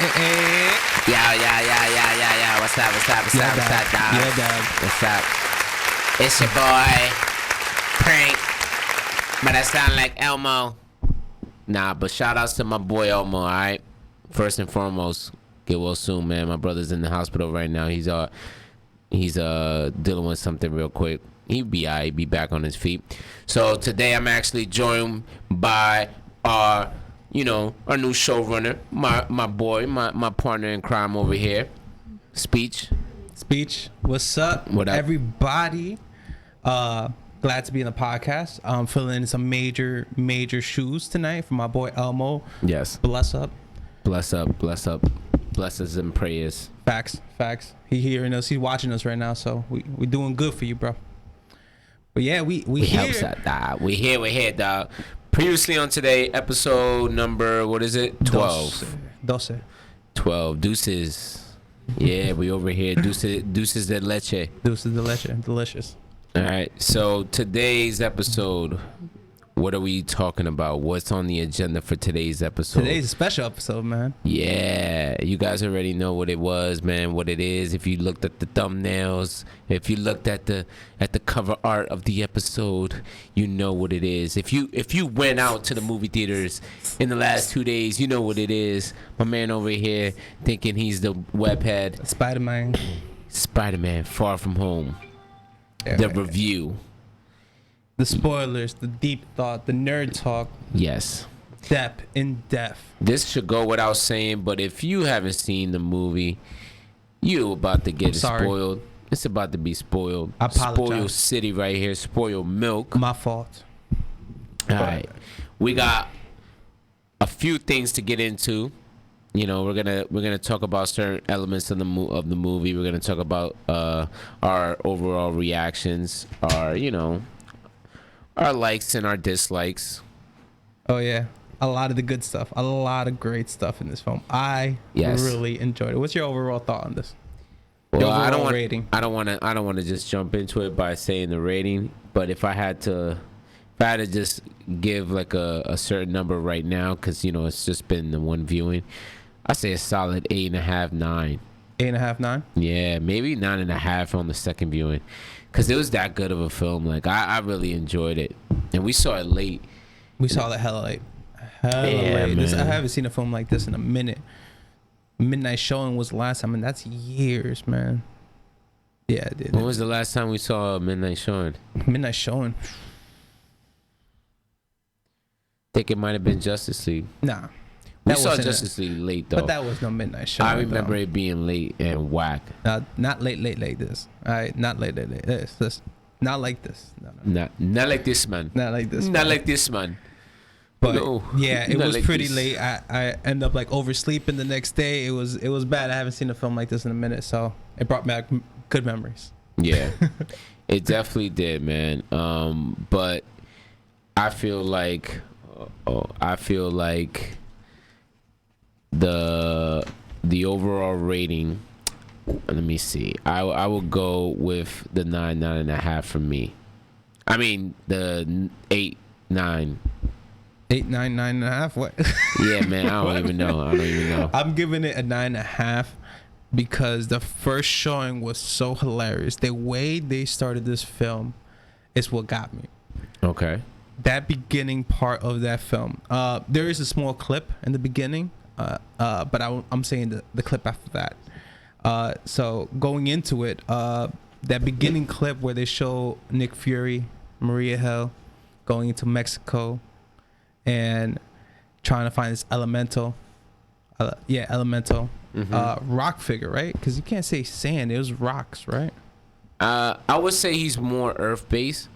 Yo. What's up, dog? Yeah, dog. What's up? It's your boy, Prank. But I sound like Elmo. Nah, but shout outs to my boy Elmo, alright? First and foremost, get well soon, man. My brother's in the hospital right now. He's dealing with something real quick. He'll be alright, be back on his feet. So today I'm actually joined by our new showrunner, my boy, my partner in crime over here. Speech. What's up? What up? Everybody? Glad to be in the podcast. I'm filling in some major shoes tonight for my boy Elmo. Yes. Bless up. Blessings and prayers. Facts. He hearing us. He's watching us right now. So we doing good for you, bro. But yeah, we here. Helps out, dog. We here, dog. Previously on today, episode number, what is it? 12. 12. Deuces. Yeah, we over here. Deuces de leche. Delicious. All right. So today's episode, what are we talking about? What's on the agenda for today's episode? Today's a special episode, man. Yeah, you guys already know what it was, man. What it is. If you looked at the thumbnails, if you looked at the cover art of the episode, you know what it is. If you went out to the movie theaters in the last 2 days, you know what it is. My man over here thinking he's the webhead. Spiderman, Far From Home. Yeah, the man. Review. The spoilers, the deep thought, the nerd talk. Yes. In depth. This should go without saying, but if you haven't seen the movie, you about to get spoiled. It's about to be spoiled. I apologize. Spoil City right here. Spoil milk. My fault. All right. We got a few things to get into. You know, we're gonna talk about certain elements of the movie. We're gonna talk about our overall reactions, our likes and our dislikes. Oh yeah, a lot of the good stuff, a lot of great stuff in this film. I really enjoyed it. What's your overall thought on this? Well, I don't want to just jump into it by saying the rating, but if I had to just give like a certain number right now, because it's just been the one viewing, I say a solid 8.5, 9. 8.5, 9. Yeah, maybe 9.5 on the second viewing, because it was that good of a film. Like I really enjoyed it, and we saw it late. We saw it hella late. Late. I haven't seen a film like this in a minute. Midnight Showing was the last time, and that's years, man. Yeah, dude. When was the last time we saw a Midnight Showing? Midnight Showing. Think it might have been Justice League. Nah. We saw Justice League late, though. But that was no Midnight Showing. I remember it being late and whack. Not late like this. All right, not late. This. Not like this. No. Not like this, man. Not like this. Not like this, man. But no, yeah, it was like pretty this. late. I ended up like oversleeping the next day. It was bad. I haven't seen a film like this in a minute, so it brought back good memories. Yeah, it definitely did, man. But I feel like the overall rating. Let me see. I will go with the 9.5 from me. I mean the 8, 9. 8, 9, 9.5. What? Yeah, man. I don't even know. I'm giving it a 9.5 because the first showing was so hilarious. The way they started this film is what got me. Okay. That beginning part of that film. There is a small clip in the beginning, but I'm saying the clip after that. So going into it, that beginning clip where they show Nick Fury, Maria Hill going into Mexico and trying to find this elemental rock figure, right? Because you can't say sand, it was rocks, right? I would say he's more earth-based.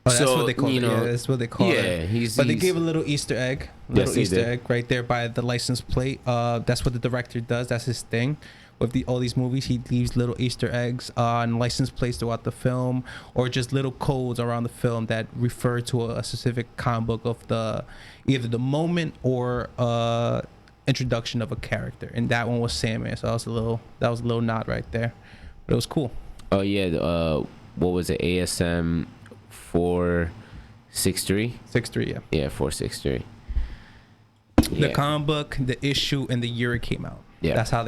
Oh, that's what they call it. Yeah, that's what they call it. But they gave a little Easter egg, right there by the license plate. That's what the director does. That's his thing. With all these movies, he leaves little Easter eggs on license plates throughout the film, or just little codes around the film that refer to a specific comic book of either the moment or introduction of a character. And that one was Sandman, so that was a little nod right there. But it was cool. Oh yeah, what was it? ASM 463. 63, yeah. Yeah, 463. The comic book, the issue, and the year it came out. Yeah. That's how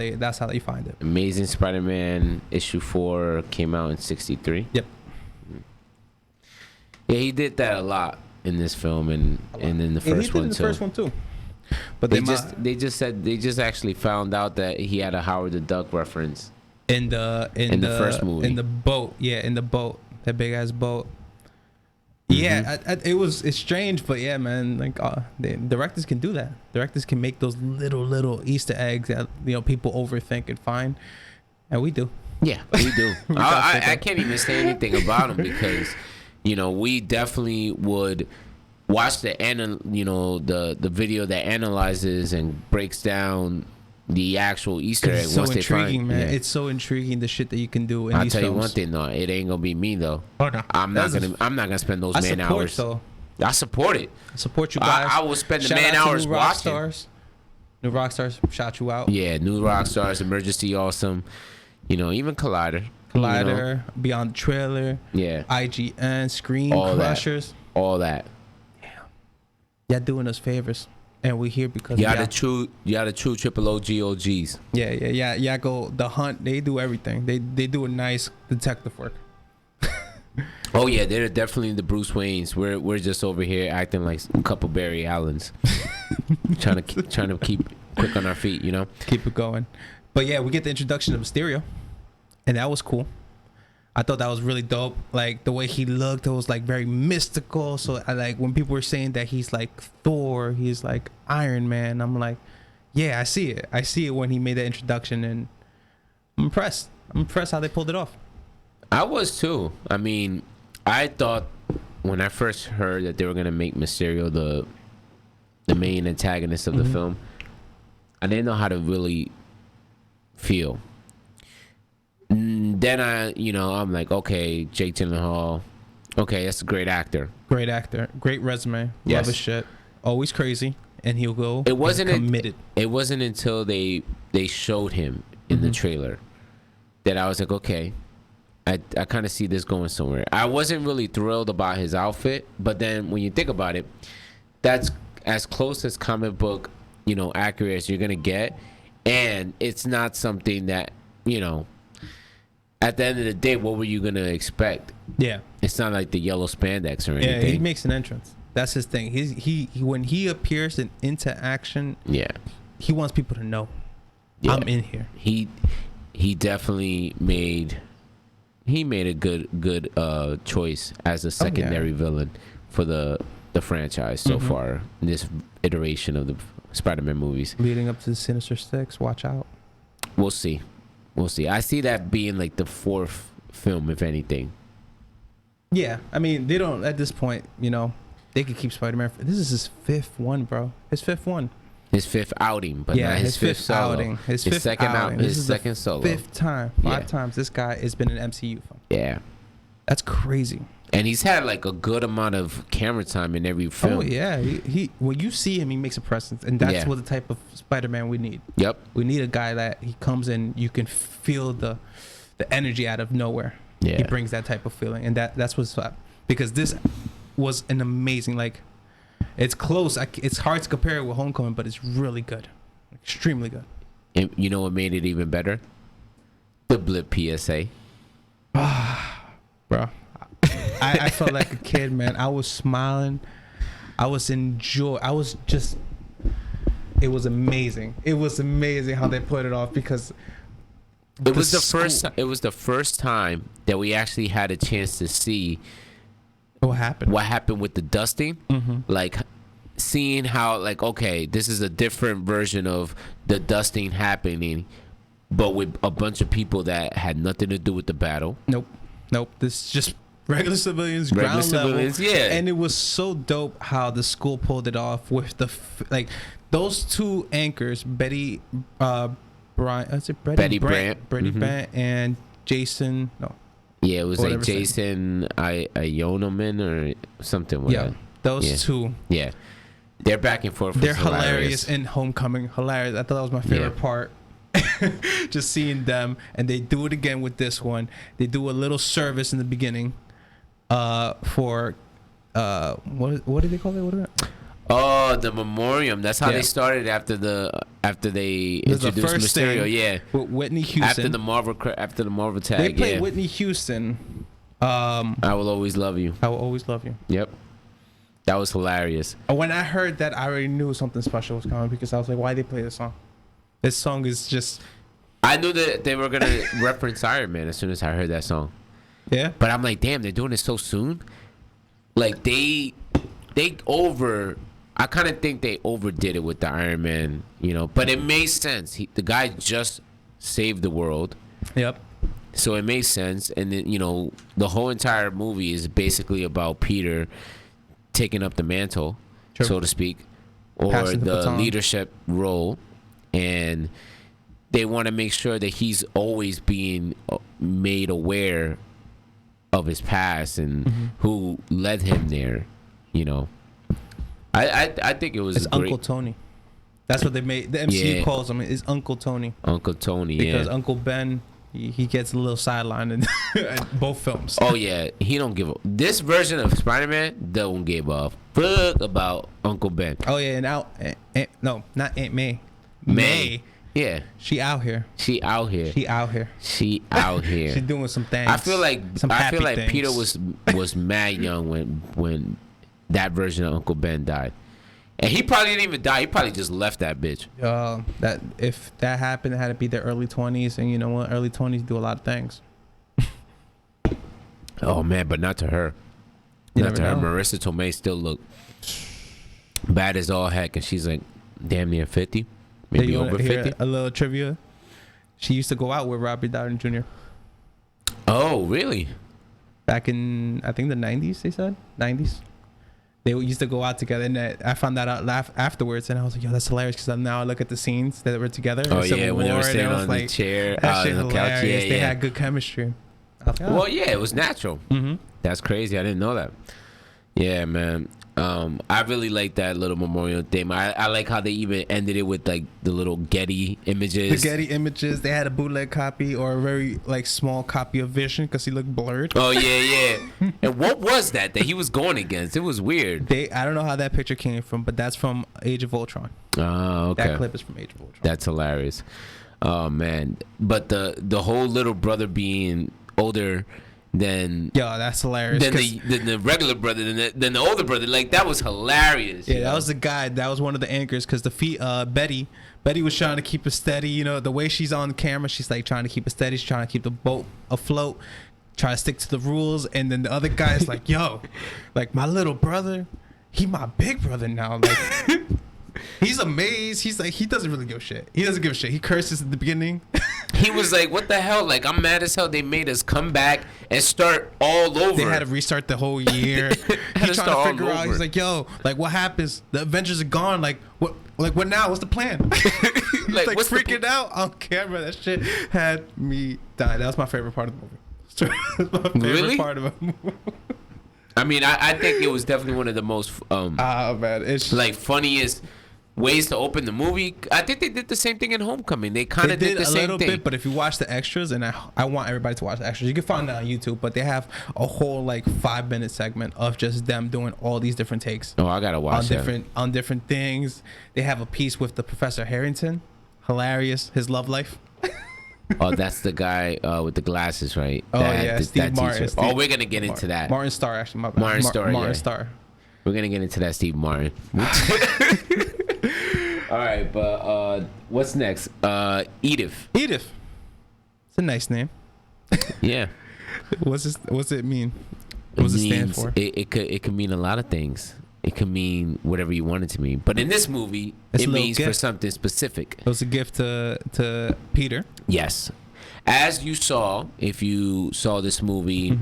they find it. Amazing Spider-Man issue 4 came out in 63. Yep. Yeah, he did that a lot in this film and in the first one too. The first one too. But they just actually found out that he had a Howard the Duck reference in the first movie. In the boat. Yeah, in the boat. That big ass boat. Mm-hmm. Yeah, it's strange, but yeah, man, like the directors can do that. Directors can make those little Easter eggs that people overthink and find, and we do. Yeah, we do. I can't even say anything about them because we definitely would watch the video that analyzes and breaks down the actual Easter egg. It's so intriguing, man. Yeah. It's so intriguing the shit that you can do in I'll these tell films. you one thing though, it ain't gonna be me though. Oh no, I'm not gonna spend those man hours. Though. I support it. I support you guys. I will spend the man hours watching. New Rockstars shout you out. Yeah, New Rockstars, Emergency Awesome. Even Collider, Beyond the Trailer. Yeah, IGN, Screen all Crushers. All that. Damn, y'all doing us favors. And we're here because y'all the true triple OGs. Yeah. Y'all go the hunt. They do everything. They do a nice detective work. Oh yeah, they're definitely the Bruce Waynes. We're just over here acting like a couple Barry Allens, trying to keep quick on our feet. Keep it going. But yeah, we get the introduction of Mysterio, and that was cool. I thought that was really dope. Like the way he looked, it was like very mystical. So I like when people were saying that he's like Thor, he's like Iron Man. I'm like, yeah, I see it. I see it when he made that introduction, and I'm impressed. I'm impressed how they pulled it off. I was too. I mean, I thought when I first heard that they were gonna make Mysterio the main antagonist of the film, I didn't know how to really feel. Then I'm like, okay, Jake Gyllenhaal, okay, that's a great actor, great resume, yes. Love his shit, always crazy, and he'll go. It wasn't committed. It wasn't until they showed him in the trailer that I was like, okay, I kind of see this going somewhere. I wasn't really thrilled about his outfit, but then when you think about it, that's as close as comic book, accurate as you're gonna get, and it's not something that at the end of the day, what were you gonna expect? Yeah, it's not like the yellow spandex or anything. Yeah, he makes an entrance. That's his thing. He when he appears into action, yeah, he wants people to know, I'm in here. He definitely made a good choice as a secondary villain for the franchise so far in this iteration of the Spider-Man movies. Leading up to the Sinister Six, watch out. We'll see. I see that being like the fourth film, if anything. Yeah, I mean, they don't at this point. They could keep Spider-Man. This is his fifth one, bro. His fifth one. His fifth outing, but not his fifth solo. outing. His second outing. His second solo. Fifth time. Five times this guy has been an MCU film. Yeah, that's crazy. And he's had like a good amount of camera time in every film. Oh yeah, he when you see him, he makes a presence, and that's what the type of Spider-Man we need. Yep, we need a guy that he comes in, you can feel the energy out of nowhere. Yeah, he brings that type of feeling, and that's what's up. Because this was an amazing, like, it's close. It's hard to compare it with Homecoming, but it's really good, extremely good. And you know what made it even better? The blip PSA. Bro. I felt like a kid, man. I was smiling. I was enjoying. It was amazing. It was amazing how they put it off because it was the first time that we actually had a chance to see what happened with the dusting. Like seeing how, like, okay, this is a different version of the dusting happening, but with a bunch of people that had nothing to do with the battle. Nope. This is just regular civilians, ground level. Yeah. And it was so dope how the school pulled it off with those two anchors, Betty Brant, and Jason. No. Yeah, it was like Jason Ionoman or something. Yeah, those two. Yeah, they're back and forth. They're hilarious in Homecoming. Hilarious. I thought that was my favorite part. Just seeing them, and they do it again with this one. They do a little service in the beginning for what do they call it? What is it? Oh, the memoriam. That's how they started after after they introduced Mysterio. Yeah, with Whitney Houston. After the Marvel tag. They played Whitney Houston. I Will Always Love You. I Will Always Love You. Yep. That was hilarious. When I heard that, I already knew something special was coming because I was like, why they play this song? This song is just... I knew that they were going to reference Iron Man as soon as I heard that song. Yeah. But I'm like, damn, they're doing it so soon? Like, I kind of think they overdid it with the Iron Man, you know. But it made sense. The guy just saved the world. Yep. So it made sense. And then, you know, the whole entire movie is basically about Peter taking up the mantle, so to speak, or the leadership role, and they want to make sure that he's always being made aware of his past and who led him there. You know, I think it was it's great. Uncle Tony. That's what they made. The MCU calls him is Uncle Tony. Uncle Tony, because Uncle Ben. He gets a little sidelined in both films. Oh yeah, he don't give a. This version of Spider-Man don't give a fuck about Uncle Ben. Oh yeah, and no, not Aunt May. May. Yeah. She out here. She out here. She out here. She out here. She doing some things. I feel like things. Peter was mad young when that version of Uncle Ben died. And he probably didn't even die. He probably just left that bitch. That if that happened, it had to be their early 20s, and you know what? Early 20s do a lot of things. Oh man, but not to her. Not to her. Marissa Tomei still look bad as all heck, and she's like damn near 50, maybe over 50. A little trivia: she used to go out with Robert Downey Jr. Oh really? Back in I think the 90s, they said 90s. They used to go out together, and I found that out afterwards, and I was like, "Yo, that's hilarious!" Because now I look at the scenes that were together. Oh yeah, when they were standing on the chair, that shit hilarious. Couch. Yeah, they had good chemistry. Like, oh. Well, yeah, it was natural. That's crazy. I didn't know that. Yeah, man. I really like that little memorial theme. I like how they even ended it with like the little Getty images. The Getty images. They had a bootleg copy or a very like small copy of Vision because he looked blurred. Oh yeah. And what was that he was going against? It was weird. I don't know how that picture came from, but that's from Age of Ultron. Oh, okay. That clip is from Age of Ultron. That's hilarious. Oh man, but the whole little brother being older than that's hilarious. Than the regular brother, than the older brother, like that was hilarious. Yeah, that was the guy. That was one of the anchors because Betty was trying to keep it steady. You know the way she's on camera, she's like trying to keep it steady. She's trying to keep the boat afloat, try to stick to the rules. And then the other guy's like, "Yo, like my little brother, he my big brother now." Like he's amazed. He's like he doesn't really give a shit. He doesn't give a shit. He curses at the beginning. He was like, "What the hell? Like, I'm mad as hell. They made us come back and start all over. They had to restart the whole year. He's trying to figure out. He's like, yo, like, what happens? The Avengers are gone. Like, what now? What's the plan? like what's freaking out on camera. That shit had me die. That was my favorite part of the movie. My favorite part of the movie. I mean, I think it was definitely one of the most man, it's like funniest ways to open the movie. I think they did the same thing in Homecoming. They kind of did the same thing. A little bit, but if you watch the extras, and I want everybody to watch the extras, you can find it on YouTube, but they have a whole like 5-minute segment of just them doing all these different takes. Oh, I gotta watch that. On different things. They have a piece with the Professor Harrington. Hilarious. His love life. Oh, that's the guy with the glasses, right? Oh, yeah, Steve Martin. We're gonna get into that. Martin Starr, actually. My bad. Martin Starr. We're gonna get into that Steve Martin. All right, but what's next? Edith. Edith. It's a nice name. Yeah. What's it mean? What does it stand for? It could mean a lot of things. It could mean whatever you want it to mean. But in this movie, it means for something specific. It was a gift to Peter. Yes. As you saw, if you saw this movie,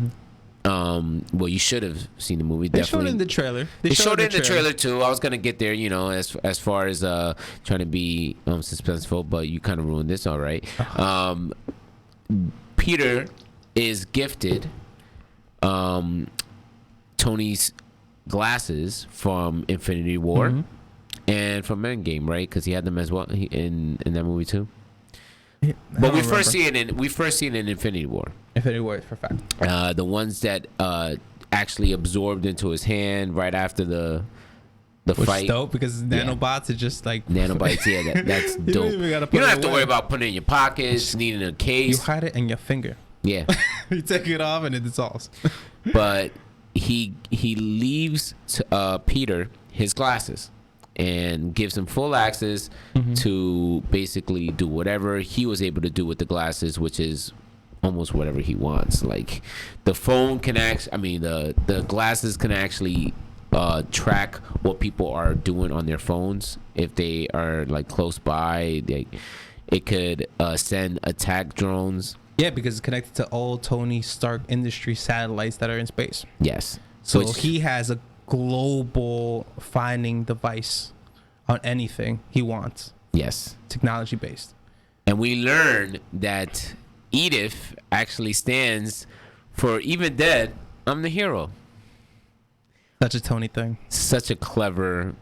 well, you should have seen the movie. They showed it in the trailer. They showed it in the trailer too. I was gonna get there, you know, as far as trying to be suspenseful, but you kind of ruined this. All right. Peter is gifted Tony's glasses from Infinity War and from Endgame, right? Because he had them as well in that movie too. But we first see it in Infinity War. Infinity War, for fact. The ones that actually absorbed into his hand right after the the Which fight. Is dope because nanobots are just like nanobots. Yeah, that's dope. You don't have to worry about putting it in your pockets, needing a case. You hide it in your finger. Yeah. You take it off and it dissolves. But he leaves Peter his glasses and gives him full access to basically do whatever he was able to do with the glasses, which is almost whatever he wants. Like the phone can the glasses can actually track what people are doing on their phones if they are like close by. It could send attack drones. Yeah, because it's connected to all Tony Stark Industry satellites that are in space. Yes. So he has a global finding device on anything he wants. Yes. Technology based. And we learn that Edith actually stands for, even dead, I'm the hero. Such a Tony thing. Such a clever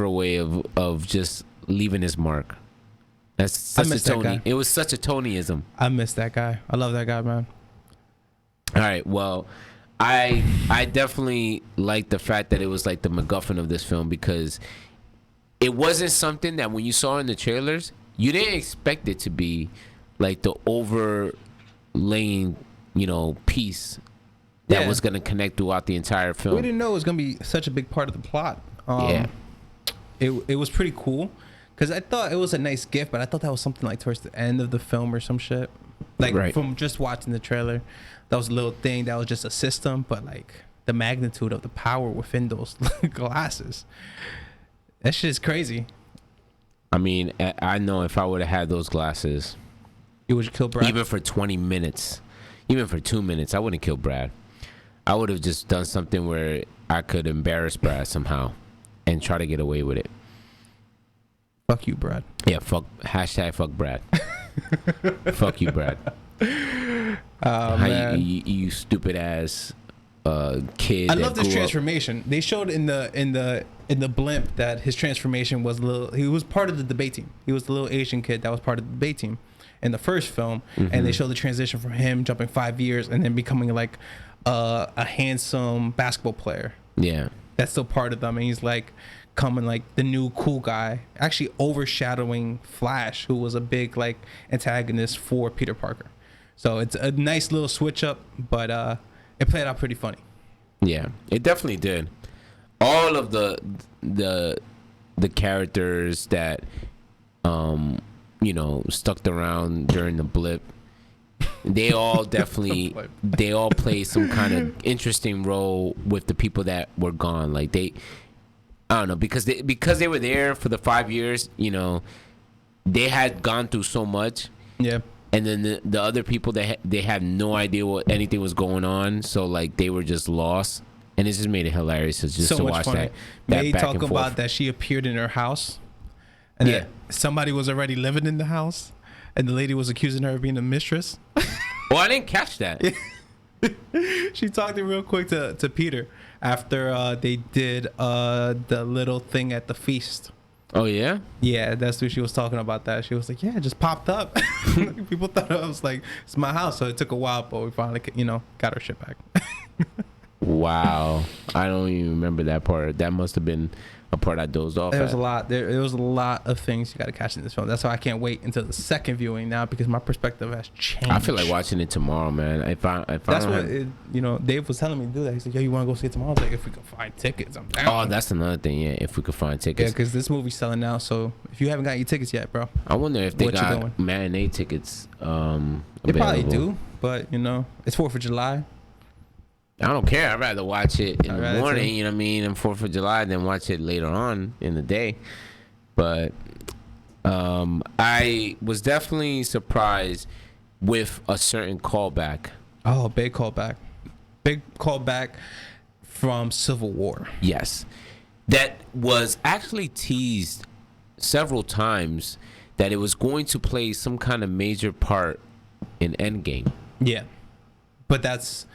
way of just leaving his mark. That's such a Tony. It was such a Tonyism. I miss that guy. I love that guy, man. All right. Well, I definitely like the fact that it was like the MacGuffin of this film, because it wasn't something that when you saw in the trailers, you didn't expect it to be like the overlaying, piece that was going to connect throughout the entire film. We didn't know it was going to be such a big part of the plot. It was pretty cool. Because I thought it was a nice gift, but I thought that was something like towards the end of the film or some shit. Like from just watching the trailer, that was a little thing that was just a system, but like the magnitude of the power within those glasses, that shit is crazy. I mean, I know if I would have had those glasses, you would kill Brad. Even for 20 minutes, even for 2 minutes, I wouldn't kill Brad. I would have just done something where I could embarrass Brad somehow and try to get away with it. Fuck you, Brad. Yeah, fuck Brad. Fuck you, Brad. Man. You stupid ass kid. I love this transformation. They showed in the blimp that his transformation was he was part of the debate team. He was the little Asian kid that was part of the debate team in the first film, and they showed the transition from him jumping 5 years and then becoming like a handsome basketball player. Yeah, that's still part of them, and he's like coming like the new cool guy, actually overshadowing Flash, who was a big like antagonist for Peter Parker. So it's a nice little switch up, but it played out pretty funny. Yeah, it definitely did. All of the characters that stuck around during the blip, they all definitely they all play some kind of interesting role with the people that were gone. Like I don't know, because they were there for the 5 years, they had gone through so much. Yeah. And then the other people, they had no idea what anything was going on, so like they were just lost, and it just made it hilarious to watch that. May talk about that she appeared in her house, and that somebody was already living in the house, and the lady was accusing her of being a mistress. Well, I didn't catch that. She talked it real quick to Peter after they did the little thing at the feast. Oh yeah? Yeah, that's what she was talking about. That she was like, yeah, it just popped up. People thought I was like, it's my house, so it took a while, but we finally got our shit back. Wow, I don't even remember that part. That must have been a part I dozed off. There was a lot. There was a lot of things you got to catch in this film. That's why I can't wait until the second viewing now, because my perspective has changed. I feel like watching it tomorrow, man. That's what Dave was telling me to do that. He's like, yo, you want to go see it tomorrow? I was like, if we can find tickets, I'm down. Oh, that's another thing. Yeah, if we could find tickets. Yeah, because this movie's selling now. So if you haven't got your tickets yet, bro, I wonder if they got matinee tickets. They probably do, but it's 4th of July. I don't care. I'd rather watch it in the morning, on 4th of July, than watch it later on in the day. But I was definitely surprised with a certain callback. Oh, big callback. Big callback from Civil War. Yes. That was actually teased several times that it was going to play some kind of major part in Endgame. Yeah. But that's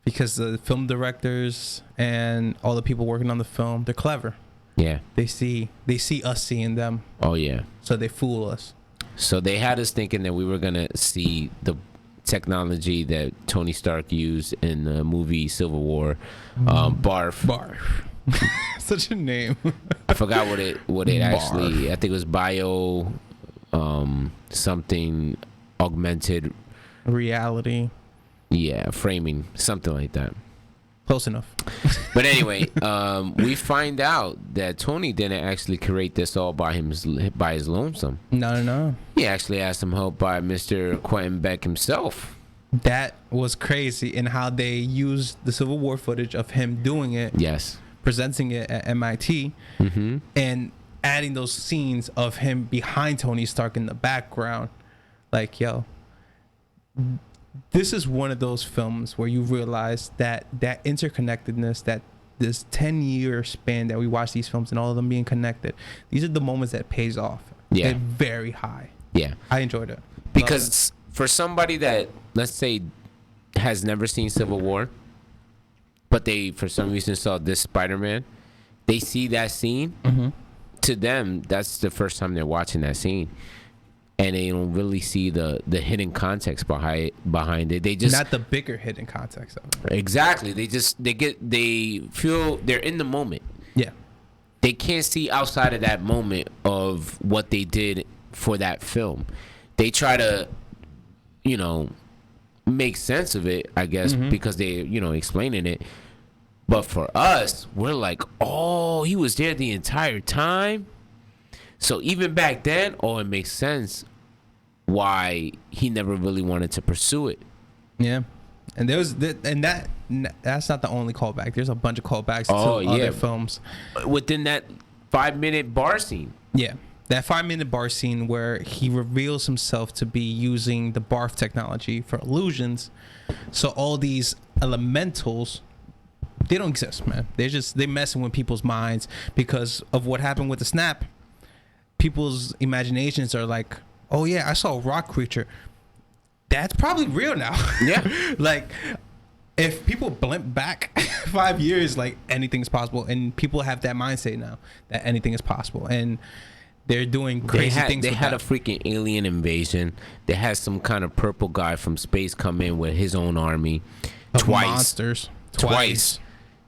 because the film directors and all the people working on the film, they're clever. Yeah. They see us seeing them. Oh, yeah. So they fool us. So they had us thinking that we were going to see the technology that Tony Stark used in the movie Civil War. Barf. Such a name. I forgot what it actually. I think it was bio, something augmented reality. Yeah, framing, something like that. Close enough. But anyway, we find out that Tony didn't actually create this all by his lonesome. No. He actually had some help by Mr. Quentin Beck himself. That was crazy, and how they used the Civil War footage of him doing it. Yes. Presenting it at MIT, and adding those scenes of him behind Tony Stark in the background. Like, yo, this is one of those films where you realize that interconnectedness, that this 10-year span that we watch these films and all of them being connected, these are the moments that pays off. Yeah. They're very high. Yeah. I enjoyed it. Because for somebody that, let's say, has never seen Civil War, but they, for some reason, saw this Spider-Man, they see that scene. To them, that's the first time they're watching that scene. And they don't really see the hidden context behind it. They just not the bigger hidden context of it. Exactly. They feel they're in the moment. Yeah. They can't see outside of that moment of what they did for that film. They try to, make sense of it, I guess, because they, explaining it. But for us, we're like, oh, he was there the entire time. So even back then, it makes sense why he never really wanted to pursue it. Yeah, and that's not the only callback. There's a bunch of callbacks to other films within that 5-minute bar scene. Yeah, that 5-minute bar scene where he reveals himself to be using the barf technology for illusions. So all these elementals, they don't exist, man. They messing with people's minds because of what happened with the snap. People's imaginations are like, oh yeah, I saw a rock creature. That's probably real now. Yeah. Like, if people blimp back 5 years, like, anything's possible. And people have that mindset now that anything is possible. And they're doing crazy things. They had a freaking alien invasion. They had some kind of purple guy from space come in with his own army. Monsters. Twice.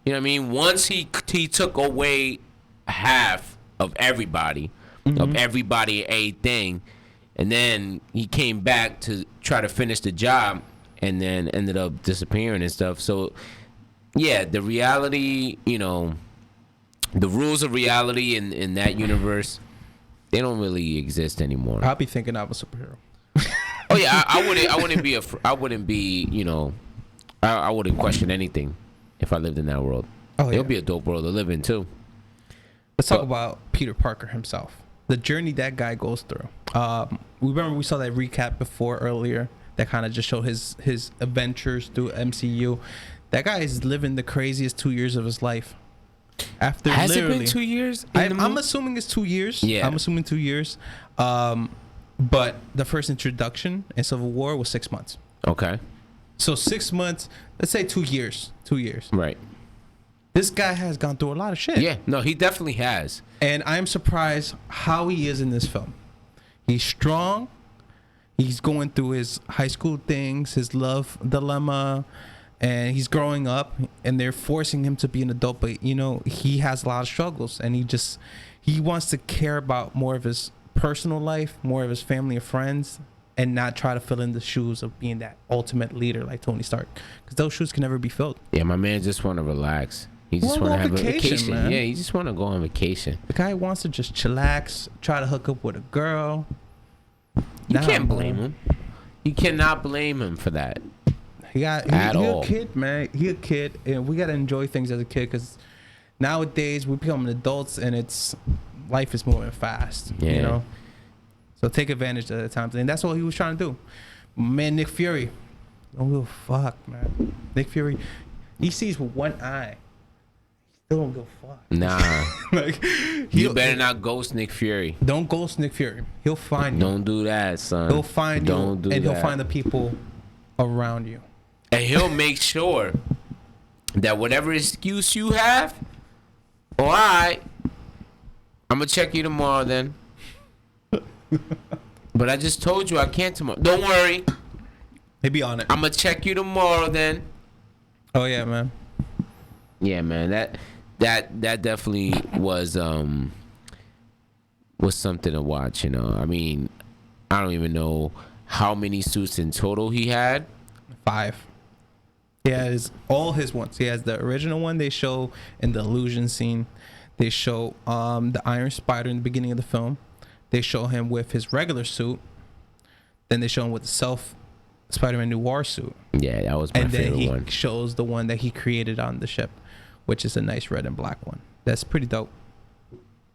You know what I mean? Once he took away half of everybody. Of everybody a thing, and then he came back to try to finish the job, and then ended up disappearing and stuff. So yeah, the reality, the rules of reality in that universe, they don't really exist anymore. I'll be thinking I'm a superhero. Oh yeah, I wouldn't question anything if I lived in that world. It would be a dope world to live in too. Let's talk about Peter Parker himself. The journey that guy goes through. Remember we saw that recap earlier that kind of just showed his adventures through MCU. That guy is living the craziest 2 years of his life. Has it been 2 years? I'm assuming it's 2 years. Yeah. I'm assuming 2 years. But the first introduction in Civil War was 6 months. Okay. So 6 months, let's say 2 years. 2 years. Right. This guy has gone through a lot of shit. Yeah, no, he definitely has. And I'm surprised how he is in this film. He's strong. He's going through his high school things, his love dilemma, and he's growing up, and they're forcing him to be an adult. But, he has a lot of struggles, and he wants to care about more of his personal life, more of his family and friends, and not try to fill in the shoes of being that ultimate leader like Tony Stark. Because those shoes can never be filled. Yeah, my man just want to relax. He just want to have a vacation. Man. Yeah, he just want to go on vacation. The guy wants to just chillax, try to hook up with a girl. You can't blame him. You cannot blame him for that. He a kid, man. He a kid, and we gotta enjoy things as a kid because nowadays we become adults, and life is moving fast. Yeah. So take advantage of the times, and that's what he was trying to do. Man, Nick Fury, don't give a fuck, man. Nick Fury, he sees with one eye. Don't go fuck. Nah. You better not ghost Nick Fury. Don't ghost Nick Fury. He'll find you. Don't do that, son. He'll find you. Don't do that. And he'll find the people around you. And he'll make sure that whatever excuse you have, all right, I'm going to check you tomorrow then. But I just told you I can't tomorrow. Don't worry. He'd be on it. I'm gonna check you tomorrow then. Oh yeah, man. Yeah, man. That definitely was something to watch. You know, I mean, I don't even know how many suits in total he had. 5. He has all his ones. He has the original one they show in the illusion scene. They show the Iron Spider in the beginning of the film. They show him with his regular suit. Then they show him with the self Spider-Man Noir suit. Yeah, that was my favorite one. And then he shows the one that he created on the ship, which is a nice red and black one. That's pretty dope.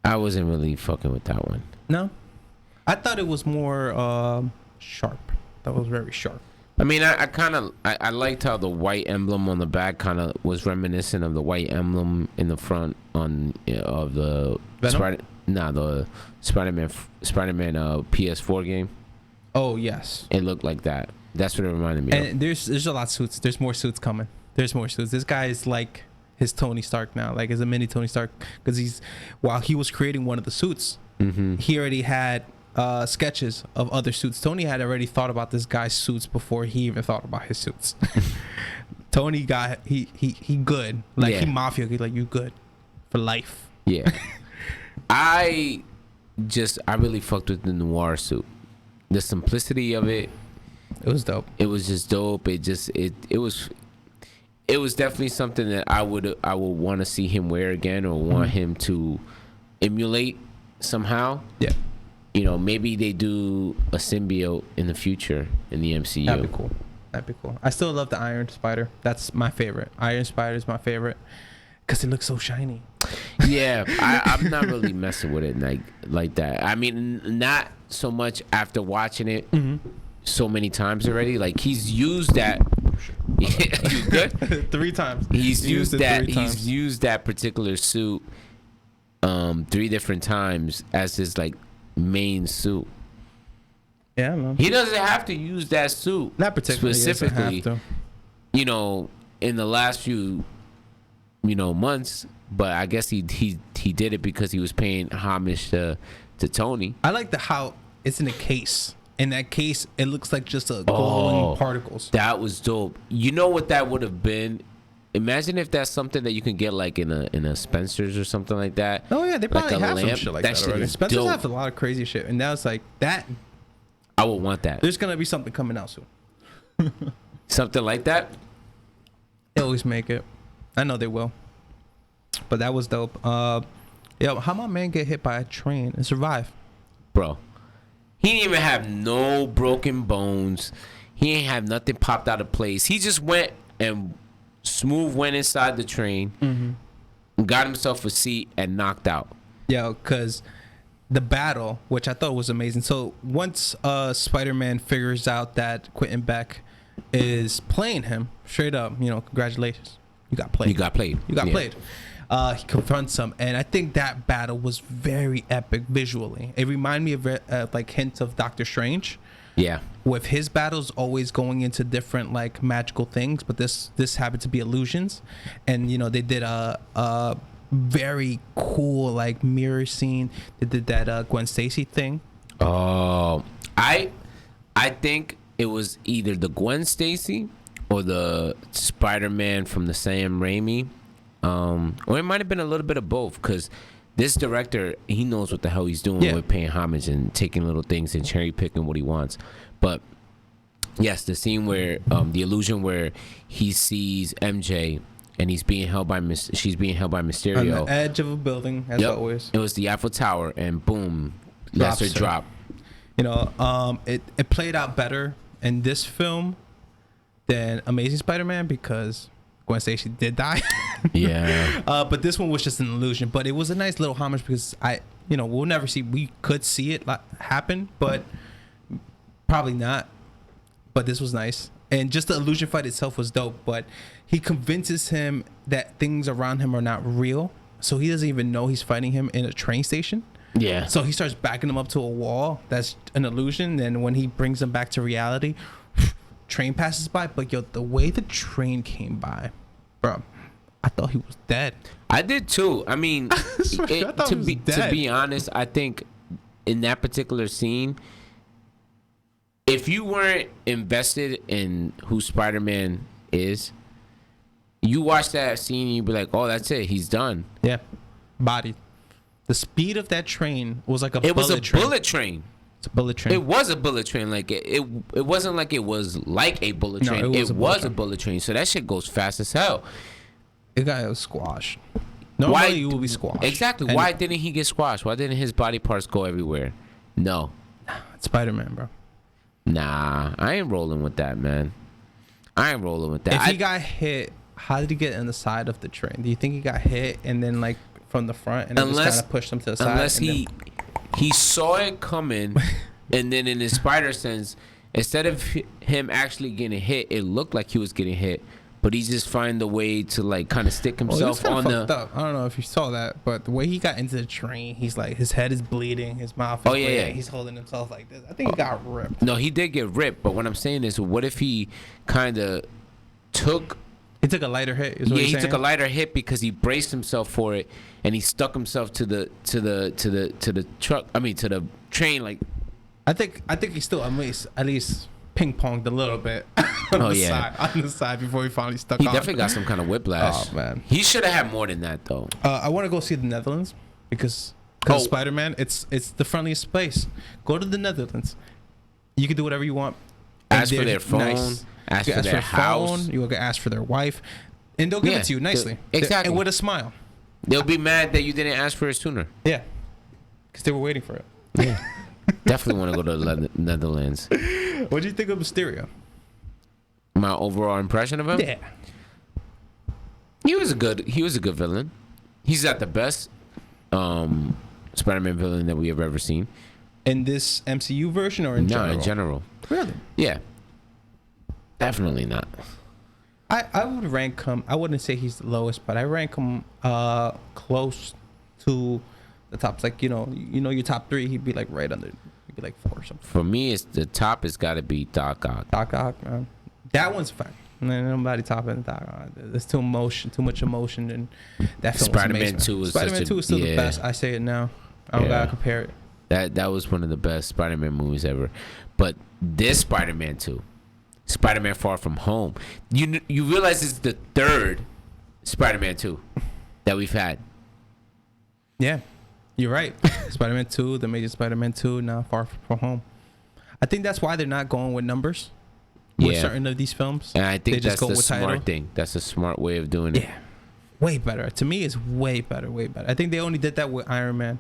I wasn't really fucking with that one. No? I thought it was more sharp. That was very sharp. I mean, I liked how the white emblem on the back kind of was reminiscent of the white emblem in the front of the the Spider-Man PS4 game. Oh yes, it looked like that. That's what it reminded me of. And there's a lot of suits. There's more suits coming. There's more suits. This guy is like his Tony Stark now, like is a mini Tony Stark, because while he was creating one of the suits, he already had sketches of other suits. Tony had already thought about this guy's suits before he even thought about his suits. Tony got he good, like he mafia, like you good for life. Yeah. I really fucked with the noir suit. The simplicity of it. It was dope. It was just dope. It was definitely something that I would want to see him wear again, or want him to emulate somehow. Yeah. You know, maybe they do a symbiote in the future in the MCU. That'd be cool. I still love the Iron Spider. That's my favorite. Iron Spider is my favorite because it looks so shiny. Yeah, I'm not really messing with it like that. I mean, not so much after watching it so many times already. Like, he's used that. You good? 3 times. He's used that. He's used that particular suit 3 different times as his like main suit. Yeah, man. He doesn't have to use that suit. Not particularly. Specifically. You know, in the last few, months. But I guess he did it because he was paying homage to Tony. I like how it's in a case. In that case, it looks like just a glowing particles. That was dope. You know what that would have been? Imagine if that's something that you can get like in a Spencer's or something like that. Oh yeah, they probably have some shit like that already. Spencer's dope. have a lot of crazy shit, and now it's like that. I would want that. There's gonna be something coming out soon. Something like that. They always make it. I know they will. But that was dope. Yo, how my man get hit by a train and survive? Bro, he didn't even have no broken bones. He ain't have nothing popped out of place. He just went and went inside the train, got himself a seat, and knocked out. Yo, because the battle, which I thought was amazing. So once Spider-Man figures out that Quentin Beck is playing him, straight up, congratulations. You got played. He confronts him, and I think that battle was very epic visually. It reminded me of like hints of Doctor Strange. Yeah. With his battles always going into different like magical things, but this happened to be illusions, and they did a very cool like mirror scene. They did that Gwen Stacy thing. Oh, I think it was either the Gwen Stacy or the Spider-Man from the Sam Raimi. Or it might have been a little bit of both, because this director, he knows what the hell he's doing with paying homage and taking little things and cherry picking what he wants. But yes, the scene where the illusion where he sees MJ and she's being held by Mysterio on the edge of a building, as always. It was the Eiffel Tower, and boom, lets her drop. It played out better in this film than Amazing Spider-Man because Gwen Stacy did die. Yeah. But this one was just an illusion. But it was a nice little homage because we'll never see. We could see it happen, but probably not. But this was nice. And just the illusion fight itself was dope. But he convinces him that things around him are not real. So he doesn't even know he's fighting him in a train station. Yeah. So he starts backing him up to a wall. That's an illusion. And when he brings him back to reality, train passes by. But the way the train came by, bro, I thought he was dead. I did too. I mean, to be honest, I think in that particular scene, if you weren't invested in who Spider-Man is, you watch that scene and you'd be like, oh, that's it. He's done. Yeah. Bodied. The speed of that train was like a bullet train. It was a bullet train. It's a bullet train. It was a bullet train. Like it wasn't like it was like a bullet train. No, it was a bullet train. So that shit goes fast as hell. It got squashed. Normally you will be squashed. Exactly. And why didn't he get squashed? Why didn't his body parts go everywhere? No. It's Spider-Man, bro. Nah, I ain't rolling with that, man. I ain't rolling with that. If he got hit, how did he get on the side of the train? Do you think he got hit and then like from the front and then just kind of pushed him to the side? Unless he saw it coming, and then in his spider sense, instead of him actually getting hit, it looked like he was getting hit, but he just find a way to like kind of stick himself on the. Up. I don't know if you saw that, but the way he got into the train, he's like his head is bleeding, his mouth is bleeding. Yeah. He's holding himself like this. I think he got ripped. No, he did get ripped, but what I'm saying is, what if he kind of took. He took a lighter hit. He took a lighter hit because he braced himself for it, and he stuck himself to the truck. I mean, to the train. Like, I think he still at least ping ponged a little bit on the side before he finally stuck. He definitely got some kind of whiplash. Oh man, he should have had more than that though. I want to go see the Netherlands because Spider-Man. It's the friendliest place. Go to the Netherlands. You can do whatever you want. Ask for their phone. Nice. Ask for their house. You can ask for their wife, and they'll give it to you nicely. Exactly, and with a smile. They'll be mad that you didn't ask for it sooner. Yeah, because they were waiting for it. Yeah, definitely want to go to the Netherlands. What do you think of Mysterio? My overall impression of him? Yeah, he was a good villain. He's not the best Spider-Man villain that we have ever seen. In this MCU version or in general? No, in general. Really? Yeah. Definitely not. I would rank him. I wouldn't say he's the lowest, but I rank him close to the tops. Like your top three, he'd be like right under. He'd be like 4 or something. For me, it's the top has got to be Doc Ock. Doc Ock, man. That one's fine. Nobody topping Doc Ock. There's too much emotion, and that film Spider-Man 2 is Spider-Man 2 is still the best. I say it now. I don't gotta compare it. That was one of the best Spider-Man movies ever. But this Spider-Man 2. Spider-Man Far From Home. You realize it's the third Spider-Man 2 that we've had. Yeah, you're right. Spider-Man 2, the Amazing Spider-Man 2, now Far From Home. I think that's why they're not going with numbers with certain of these films. And I think that's the smart thing. That's a smart way of doing it. Yeah, way better. To me, it's way better. I think they only did that with Iron Man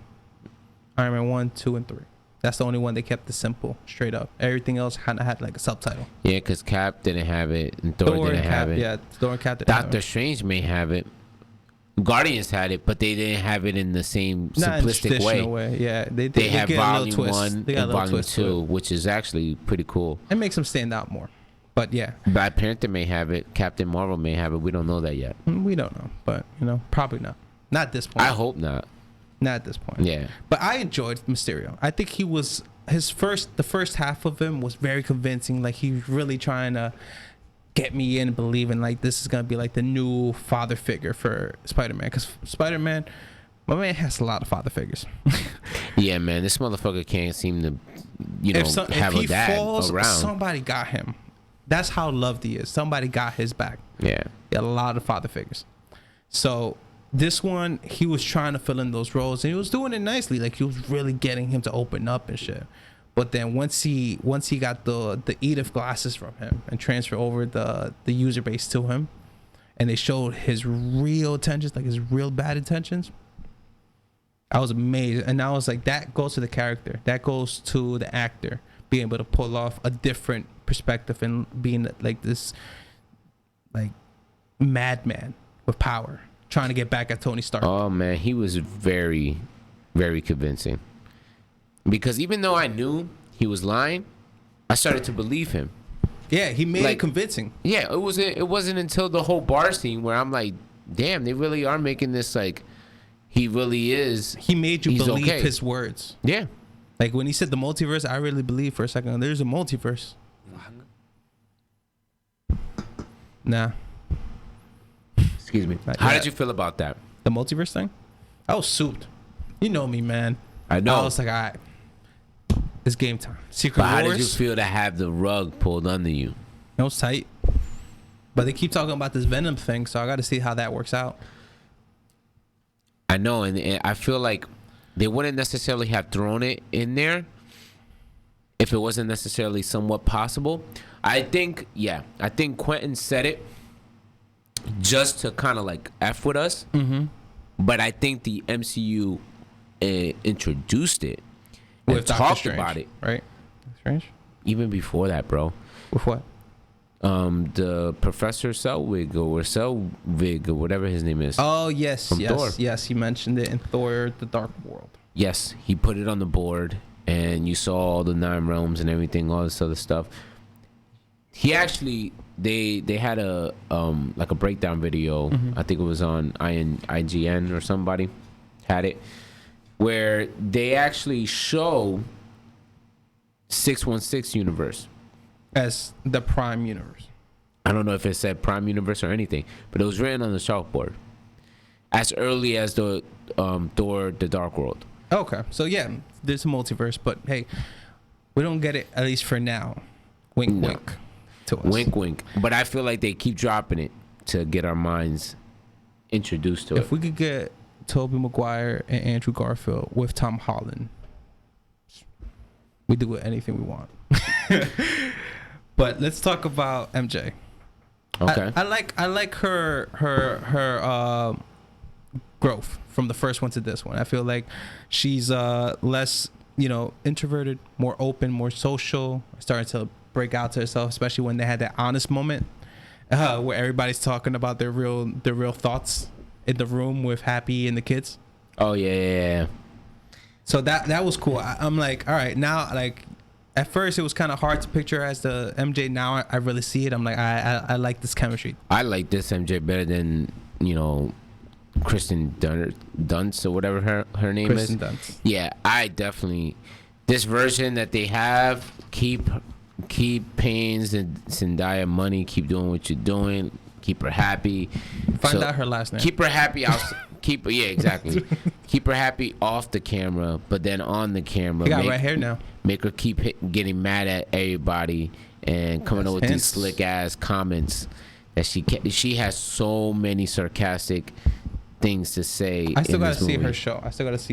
1, 2, and 3. That's the only one they kept it simple, straight up. Everything else kind of had like a subtitle. Yeah, because Cap didn't have it, and Thor didn't have it. Yeah, Thor and Cap didn't have it. Doctor Strange may have it. Guardians had it, but they didn't have it in the same simplistic way. Yeah, they have Volume 1 and Volume 2, which is actually pretty cool. It makes them stand out more. But yeah, Black Panther may have it. Captain Marvel may have it. We don't know that yet. We don't know, but probably not. Not at this point. I hope not. Not at this point. Yeah. But I enjoyed Mysterio. I think the first half of him was very convincing. Like he was really trying to get me in believing like this is gonna be like the new father figure for Spider-Man. Because Spider-Man, my man has a lot of father figures. Yeah, man. This motherfucker can't seem to, have a dad around. Somebody got him. That's how loved he is. Somebody got his back. Yeah. He had a lot of father figures. So this one, he was trying to fill in those roles, and he was doing it nicely. Like he was really getting him to open up and shit. But then once he got the Edith glasses from him and transfer over the user base to him, and they showed his real intentions, like his real bad intentions, I was amazed. And I was like, that goes to the character. That goes to the actor being able to pull off a different perspective and being like this like madman with power, trying to get back at Tony Stark. Oh man, he was very, very convincing. Because even though I knew he was lying, I started to believe him. Yeah, he made it convincing. Yeah, it wasn't until the whole bar scene where I'm like, damn, they really are making this like he really is. He made you believe his words. Yeah. Like when he said the multiverse, I really believed for a second there's a multiverse. Nah. Excuse me. How did you feel about that? The multiverse thing? I was souped. You know me, man. I know. I was like, all right. It's game time. Secret But Wars. how did you feel to have the rug pulled under you? It was tight. But they keep talking about this Venom thing, so I got to see how that works out. I know, and I feel like they wouldn't necessarily have thrown it in there if it wasn't necessarily somewhat possible. I think Quentin said it just to kind of like F with us. Mm-hmm. But I think the MCU introduced it and with talked about it. Right? Strange? Even before that, bro. With what? The Professor Selvig or whatever his name is. Oh, yes. Thor. Yes, he mentioned it in Thor, The Dark World. Yes, he put it on the board, and you saw all the 9 realms and everything, all this other stuff. He actually, they had a like a breakdown video. Mm-hmm. I think it was on IGN or somebody had it, where they actually show 616 universe as the Prime Universe. I don't know if it said Prime Universe or anything, but it was written on the chalkboard as early as the Thor: The Dark World. Okay, so yeah, there's a multiverse, but hey, we don't get it, at least for now. Wink, wink to us. Wink, wink. But I feel like they keep dropping it to get our minds introduced to it. If we could get Tobey Maguire and Andrew Garfield with Tom Holland, we do anything we want. But let's talk about MJ. Okay. I like her growth from the first one to this one. I feel like she's less, introverted, more open, more social, starting to break out to herself, especially when they had that honest moment where everybody's talking about their real thoughts in the room with Happy and the kids. Oh yeah. So that was cool. I'm like, all right, now, like, at first it was kind of hard to picture as the MJ. Now I really see it. I'm like, I like this chemistry. I like this MJ better than Kristen Dunst or whatever her name Kristen is. Dunst. Yeah, I definitely, this version that they have, keep paying Zendaya money, keep doing what you're doing, keep her happy. Find out her last name. Keep her happy. Exactly. Keep her happy off the camera, but then on the camera, you got red hair now. Make her keep getting mad at everybody and coming up with these slick ass comments that she has so many sarcastic things to say. I still gotta see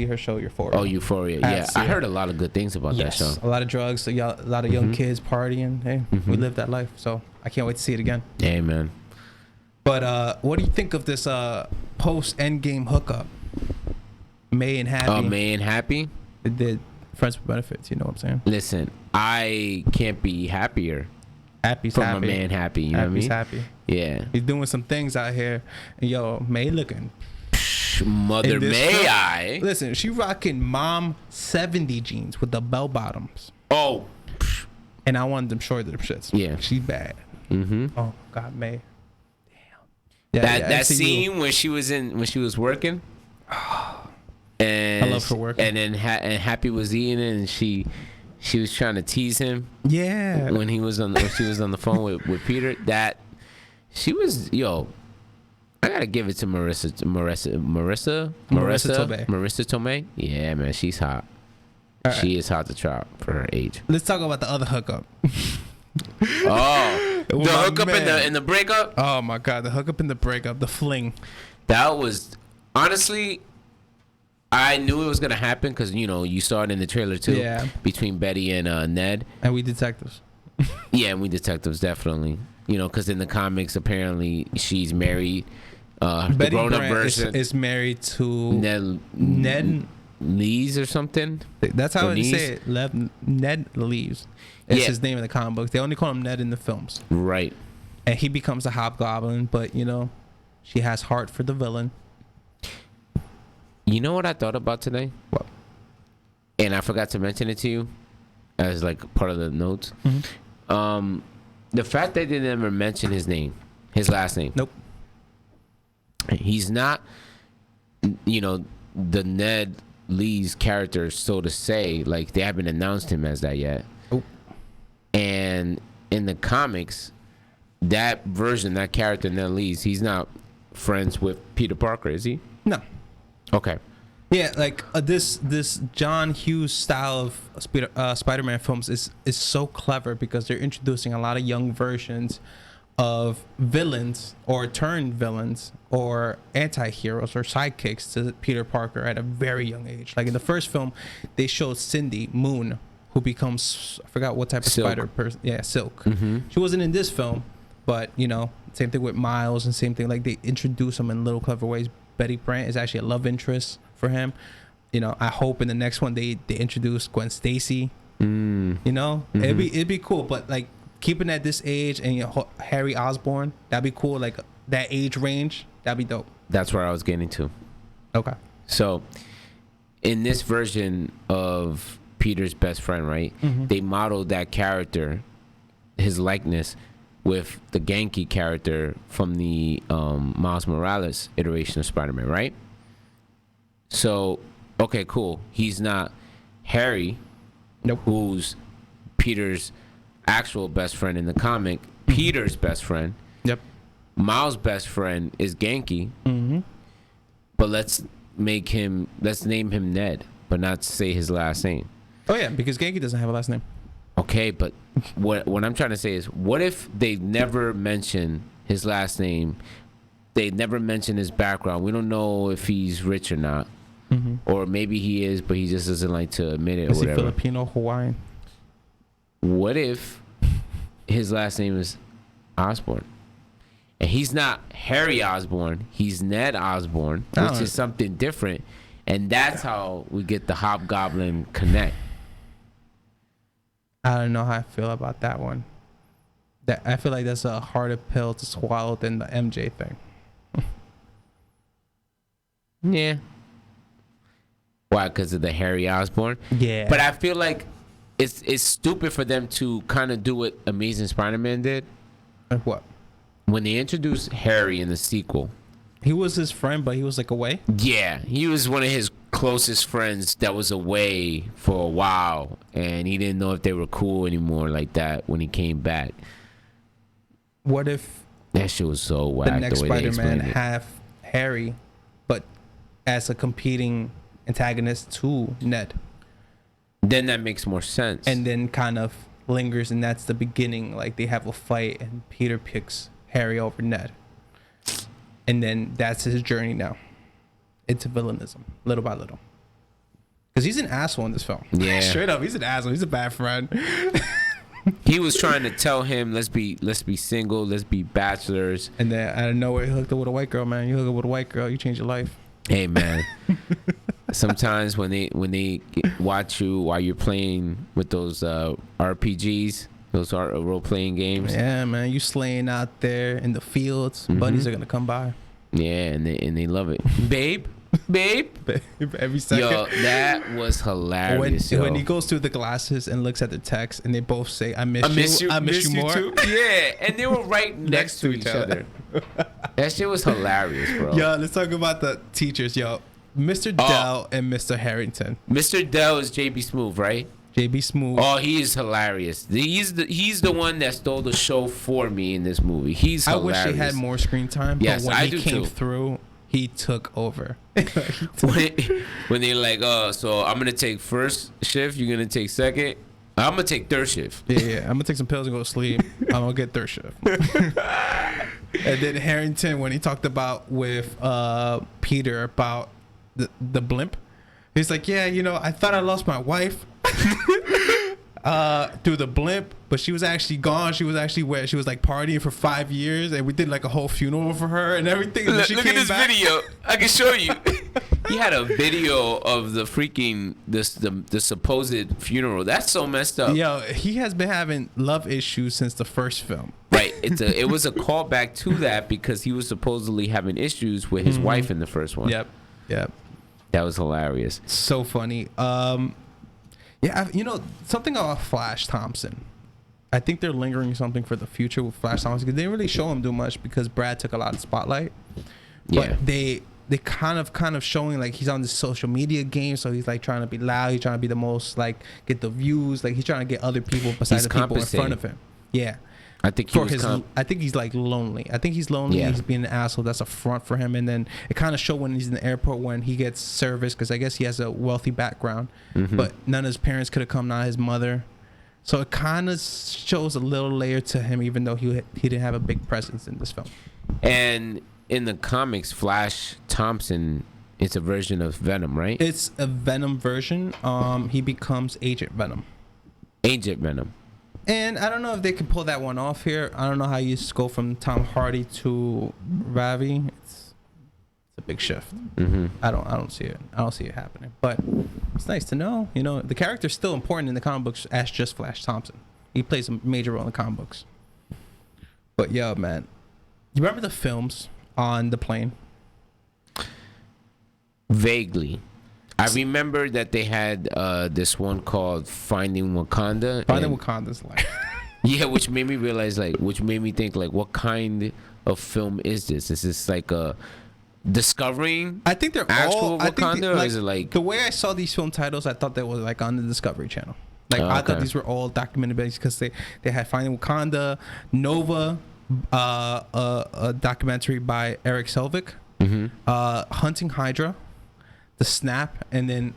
her show. Euphoria. Oh, Euphoria. Yeah, I heard a lot of good things about that show. A lot of drugs, a lot of young kids partying. Hey, we live that life, so I can't wait to see it again. Yeah, man. But what do you think of this post Endgame hookup? May and Happy. May and Happy. It did friends with benefits. You know what I'm saying? Listen, I can't be happier. Happy's from happy. a man happy. You know what I mean? Happy. Yeah. He's doing some things out here. And May looking. Mother may I. Listen, she rocking mom 70 jeans with the bell bottoms. Oh. And I wanted them short of them shits. Yeah. She's bad. Mm-hmm. Oh God, May. Damn. That scene when she was working. And I love her work. And then and Happy was eating it, and she was trying to tease him. Yeah. When she was on the phone with Peter, that she was I gotta give it to Marissa Tomei. Yeah, man, she's hot. Right. She is hot to trot for her age. Let's talk about the other hookup. Oh, the hookup in the breakup. Oh my God, the hookup in the breakup, the fling. That was honestly, I knew it was gonna happen because you saw it in the trailer too. Yeah. Between Betty and Ned. And we detectives. Yeah, and we detectives definitely. Because in the comics apparently she's married. Betty the grown-up Brant version is married to Ned Lees or something. That's how they say it. Ned Lees. It's his name in the comic books. They only call him Ned in the films. Right. And he becomes a hobgoblin, but she has heart for the villain. You know what I thought about today? What? And I forgot to mention it to you as like part of the notes. Mm-hmm. The fact that they never mention his last name. Nope. He's not, the Ned Lee's character, so to say. Like, they haven't announced him as that yet. Oh. And in the comics, that character, Ned Lee's, he's not friends with Peter Parker, is he? No. Okay. Yeah, like this John Hughes style of Spider-Man films is so clever because they're introducing a lot of young versions of villains or turned villains or anti-heroes or sidekicks to Peter Parker at a very young age. Like in the first film, they showed Cindy Moon, who becomes, I forgot what type of Silk. spider person. Yeah, Silk. Mm-hmm. She wasn't in this film, but you know, same thing with Miles and same thing. Like they introduce him in little clever ways. Betty Brant is actually a love interest for him. You know, I hope in the next one they introduce Gwen Stacy. You know, it'd be cool, but like keeping at this age and you know, Harry Osborn, that'd be cool. Like that age range, that'd be dope. That's where I was getting to. Okay. So in this version of Peter's best friend, right? They modeled that character, his likeness, with the Genki character from the Miles Morales iteration of Spider-Man, right? So, okay, cool. He's not Harry, who's Peter's actual best friend in the comic. Peter's best friend. Yep. Miles' best friend is Genki. But let's name him Ned, but not say his last name. Oh yeah, because Genki doesn't have a last name. Okay, but what I'm trying to say is, what if they never mention his last name? They never mention his background. We don't know if he's rich or not, or maybe he is, but he just doesn't like to admit it. Is or whatever. he Filipino, Hawaiian? What if his last name is Osborn, and he's not Harry Osborn? He's Ned Osborn, which is something different, and that's how we get the Hobgoblin connect. I don't know how I feel about that one. That I feel like that's a harder pill to swallow than the MJ thing. Yeah. Why? Because of the Harry Osborn? Yeah. But I feel like it's stupid for them to kind of do what Amazing Spider-Man did. Like what? When they introduced Harry in the sequel. He was his friend, but he was like away? Yeah. He was one of his closest friends that was away for a while, and he didn't know if they were cool anymore like that when he came back. What if that shit was so whack? The next Spider-Man have Harry, but as a competing antagonist to Ned? Then that makes more sense. And then kind of lingers, and that's the beginning. Like they have a fight, and Peter picks Harry over Ned, and then that's his journey now into villainism, little by little. Because he's an asshole in this film. Yeah, straight up, he's an asshole. He's a bad friend. He was trying to tell him, let's be single, let's be bachelors. And then out of nowhere, he hooked up with a white girl, man. You hook up with a white girl, you change your life. Hey, man. Sometimes when they watch you while you're playing with those RPGs, those role-playing games. Yeah, man. You slaying out there in the fields. Buddies are going to come by. Yeah, and they love it. Babe. Every second. Yo, that was hilarious. When he goes through the glasses and looks at the text, and they both say, I miss you more. Too. Yeah, and they were right next to each other. That shit was hilarious, bro. Yo, let's talk about the teachers. Yo, Mr. Dell and Mr. Harrington. Mr. Dell is JB Smoove, right? JB Smoove. Oh, he is hilarious. He's the one that stole the show for me in this movie. He's hilarious. I wish he had more screen time, but when he came through, he took over. When they're like, oh, so I'm gonna take first shift, you're gonna take second. I'm gonna take third shift. Yeah, I'm gonna take some pills and go to sleep. I'm gonna get third shift. And then Harrington, when he talked about with Peter about the blimp, he's like, yeah, you know, I thought I lost my wife through the blimp, but she was actually gone. She was actually where she was like partying for 5 years, and we did like a whole funeral for her and everything. Look at this video. I can show you. He had a video of the freaking the supposed funeral. That's so messed up. Yo, he has been having love issues since the first film. Right. It was a callback to that because he was supposedly having issues with his wife in the first one. Yep. That was hilarious. So funny. Yeah, you know, something about Flash Thompson. I think they're lingering something for the future with Flash Thompson because they didn't really show him do much because Brad took a lot of spotlight. But they kind of showing like he's on this social media game, so he's like trying to be loud, he's trying to be the most, like, get the views, like he's trying to get other people besides the people in front of him. Yeah. I think I think he's like lonely. I think he's lonely. Yeah. He's being an asshole. That's a front for him. And then it kind of shows when he's in the airport when he gets service, because I guess he has a wealthy background, but none of his parents could have come, not his mother. So it kind of shows a little layer to him, even though he didn't have a big presence in this film. And in the comics, Flash Thompson, it's a version of Venom, right? It's a Venom version. He becomes Agent Venom. Agent Venom. And I don't know if they can pull that one off here. I don't know how you just go from Tom Hardy to Ravi. It's a big shift. I don't see it. I don't see it happening. But it's nice to know. You know, the character's still important in the comic books as just Flash Thompson. He plays a major role in the comic books. But yeah, man, you remember the films on the plane? Vaguely. I remember that they had this one called Finding Wakanda. Finding Wakanda's like... Yeah, which made me realize, which made me think, what kind of film is this? Is this like a discovering? I think they're actual all Wakanda, or is it like... The way I saw these film titles, I thought they were like on the Discovery Channel. I thought these were all documented based, because they had Finding Wakanda, Nova, a documentary by Eric Selvig, Hunting Hydra, The Snap, and then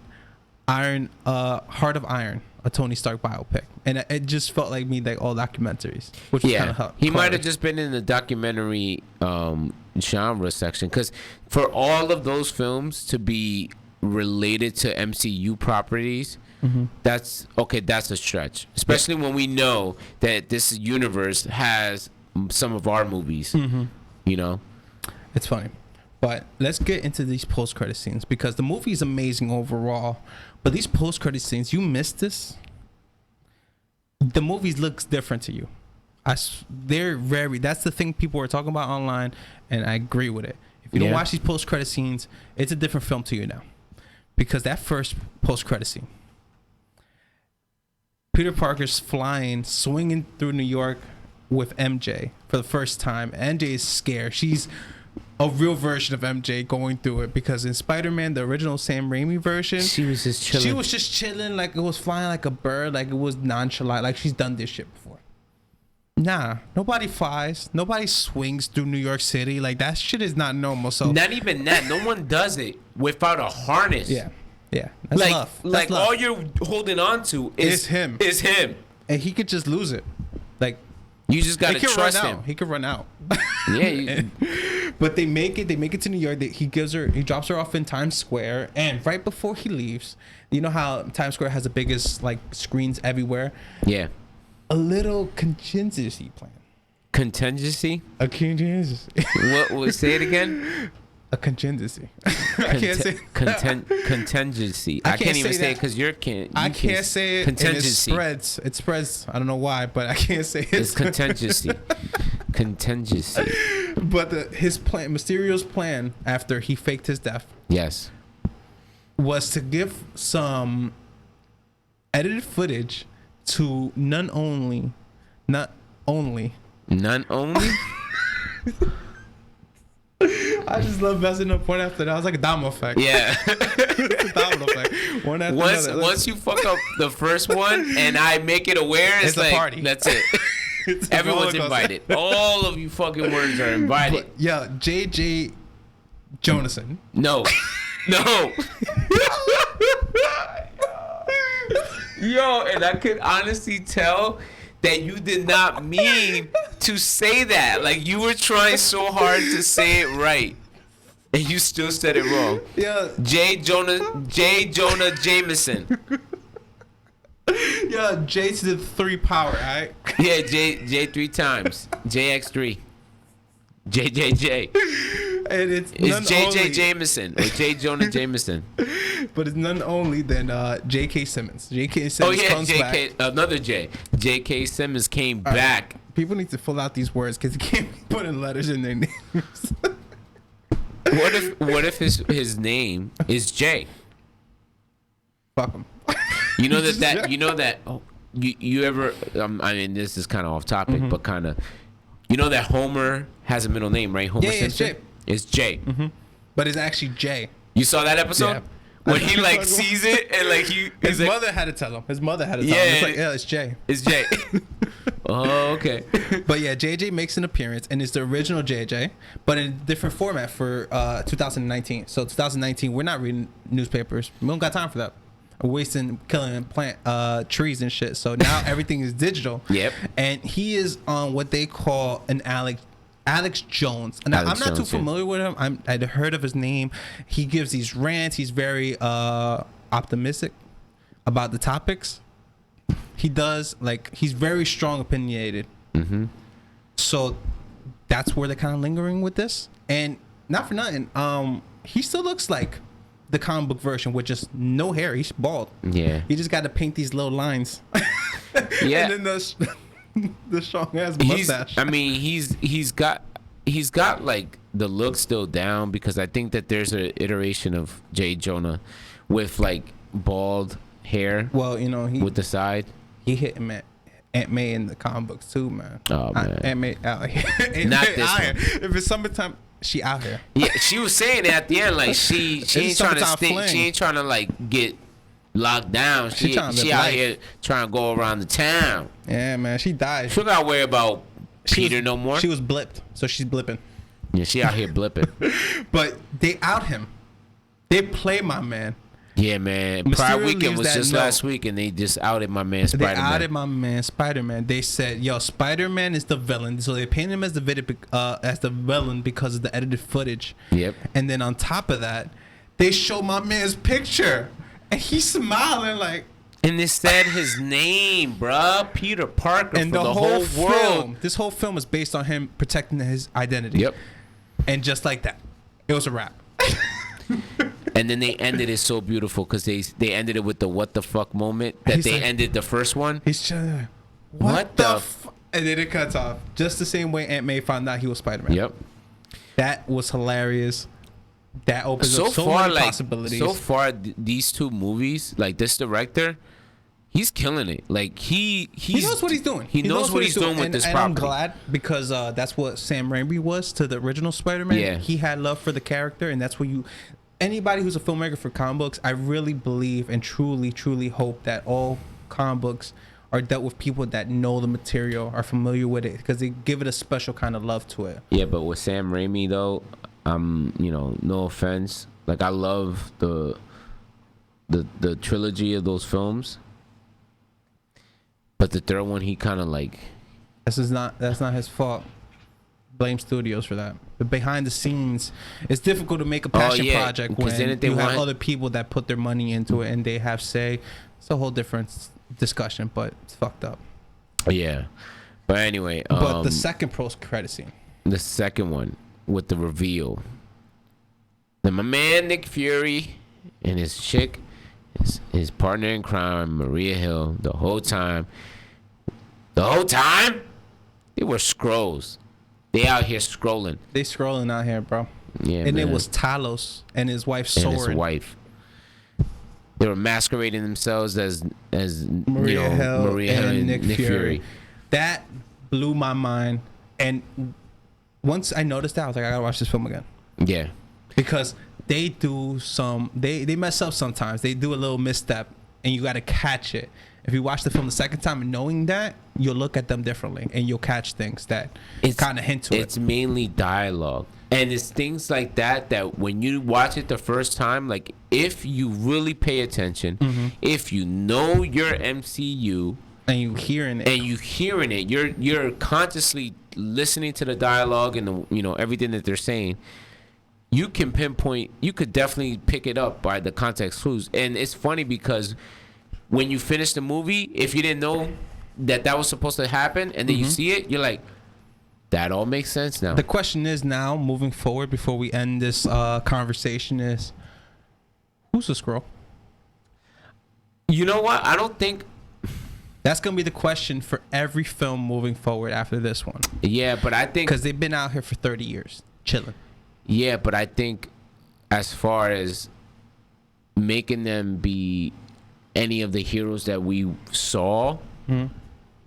Heart of Iron, a Tony Stark biopic. And it just felt like all documentaries, which was kind of he might have just been in the documentary genre section, because for all of those films to be related to MCU properties, that's a stretch, especially when we know that this universe has some of our movies. You know, it's funny. But let's get into these post-credit scenes, because the movie is amazing overall. But these post-credit scenes, you missed this. The movie looks different to you. They're very. That's the thing people are talking about online, and I agree with it. If you don't watch these post-credit scenes, it's a different film to you now, because that first post-credit scene, Peter Parker's swinging through New York with MJ for the first time. MJ is scared. She's a real version of MJ going through it, because in Spiderman, the original Sam Raimi version, she was just chilling. She was just chilling, like it was flying like a bird, like it was nonchalant, like she's done this shit before. Nah, nobody flies, nobody swings through New York City. Like, that shit is not normal. So not even that. No one does it without a harness. Yeah, that's love. That's love. All you're holding on to is him. And he could just lose it. Like, you just gotta trust him. He could run out. Yeah. But they make it to New York. He drops her off in Times Square, and right before he leaves, you know how Times Square has the biggest screens everywhere? Yeah. A little contingency plan. Contingency? A contingency. What? Say it again. A contingency. I can't say contingency. I can't even say it because I can't say it. Contingency. It spreads. I don't know why, but I can't say it. It's contingency. Contingency. But his plan, Mysterio's plan, after he faked his death, yes, was to give some edited footage to none only. I just love messing up point after that. I was like a domino effect. Yeah. It's a domino effect. One after another. Once you fuck up the first one and I make it aware, it's like, a party. That's it. Everyone's invited. All of you fucking words are invited. But, yeah, J.J. Jonason. No. Yo, and I could honestly tell that you did not mean to say that. Like, you were trying so hard to say it right, and you still said it wrong. Yeah. J. Jonah Jameson. Yeah, J to the 3 power, alright? Yeah, J 3 times. JX3. JJJ. And it's JJ Jameson or J. Jonah Jameson. But it's none only than J.K. Simmons. J.K. Simmons comes back. Another J. J.K. Simmons came back. People need to fill out these words because you can't be putting letters in their names. What if his name is J? Fuck him. You know that you know that you ever I mean, this is kind of off topic, but kind of, you know that Homer has a middle name, right? Homer Simpson. It's J. But it's actually J. You saw that episode? Yeah. When he sees it and his mother had to tell him. It's like, yeah, it's J. It's J. Oh, okay. But yeah, JJ makes an appearance, and it's the original JJ, but in a different format for 2019. So 2019, we're not reading newspapers. We don't got time for that. We're wasting, killing plant trees and shit. So now everything is digital. Yep. And he is on what they call an Alex Jones. And I'm not too familiar with him. I'd heard of his name. He gives these rants. He's very optimistic about the topics. He does, like, he's very strong opinionated. Mm-hmm. So that's where they're kind of lingering with this. And not for nothing, he still looks like the comic book version with just no hair. He's bald. Yeah. He just got to paint these little lines. Yeah. And then the strong ass mustache. He's got like the look still down, because I think that there's an iteration of J. Jonah with like bald hair. Well, you know, with the side. He hit him at Aunt May in the comic books too, man. Oh man, Aunt May out here. Not this one. If it's summertime, she out here. Yeah, she was saying at the end, like she ain't trying to stay. She ain't trying to like get locked down. She out here trying to go around the town. Yeah, man, she died. She don't gotta worry about Peter no more. She was blipped, so she's blipping. Yeah, she out here blipping. But they out him. They play my man. Yeah, man. Pride Weekend was just last week, and they just outed my man Spiderman. They outed my man Spiderman. They said, "Yo, Spiderman is the villain." So they painted him as the villain because of the edited footage. Yep. And then on top of that, they show my man's picture, and he's smiling like. And they said his name, bruh, Peter Parker, and for the whole world. This whole film is based on him protecting his identity. Yep. And just like that, it was a wrap. And then they ended it so beautiful, because they ended it with the what the fuck moment that they ended the first one. He's trying what the and then it cuts off. Just the same way Aunt May found out he was Spider-Man. Yep. That was hilarious. That opens up so many possibilities. So far, these two movies, like this director, he's killing it. Like he knows what he's doing. He knows what he's doing with this property. I'm glad, because that's what Sam Raimi was to the original Spider-Man. Yeah. He had love for the character, and that's what anybody who's a filmmaker for comic books, I really believe and truly hope that all comic books are dealt with people that know the material, are familiar with it, because they give it a special kind of love to it. Yeah, but with Sam Raimi though, no offense, like I love the trilogy of those films, but the third one he kind of like. That's not his fault. Blame studios for that. But behind the scenes, it's difficult to make a passion project when you have other people that put their money into it and they have say. It's a whole different discussion, but it's fucked up. Yeah, but anyway. But the second post-credit scene. The second one with the reveal. Then my man Nick Fury and his chick, his partner in crime, Maria Hill, the whole time, they were Skrulls. They out here scrolling. They scrolling out here, bro. Yeah, and man. It was Talos and his wife Soren. And his wife. They were masquerading themselves as Maria Hill and Nick Fury. That blew my mind. And once I noticed that, I was like, I gotta watch this film again. Yeah. Because they do they mess up sometimes. They do a little misstep, and you gotta catch it. If you watch the film the second time and knowing that, you'll look at them differently, and you'll catch things that kind of hint to it. It's mainly dialogue. And it's things like that when you watch it the first time, like if you really pay attention, if you know your MCU and you hearing it, you're consciously listening to the dialogue and everything that they're saying, you can pinpoint, you could definitely pick it up by the context clues. And it's funny because when you finish the movie, if you didn't know that was supposed to happen, and then you see it, you're like, that all makes sense now. The question is now, moving forward, before we end this conversation, is who's the Skrull? You know what? I don't think that's gonna be the question for every film moving forward after this one. Yeah, but I think because they've been out here for 30 years chilling. Yeah, but I think as far as making them be any of the heroes that we saw,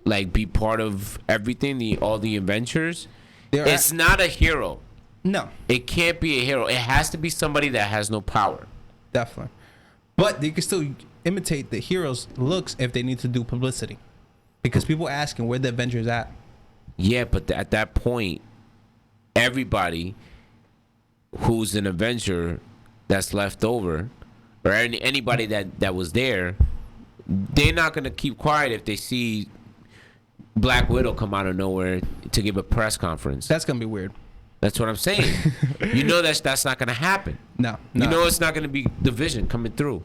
like be part of everything, all the adventures, it's not a hero. No, it can't be a hero. It has to be somebody that has no power. Definitely, but they can still imitate the hero's looks if they need to do publicity, Because people asking where the Avengers at. Yeah, but at that point, everybody who's an Avenger that's left over, or anybody that was there, they're not gonna keep quiet if they see Black Widow come out of nowhere to give a press conference. That's gonna be weird. That's what I'm saying. You know that's not gonna happen. No. You know it's not gonna be the Vision coming through.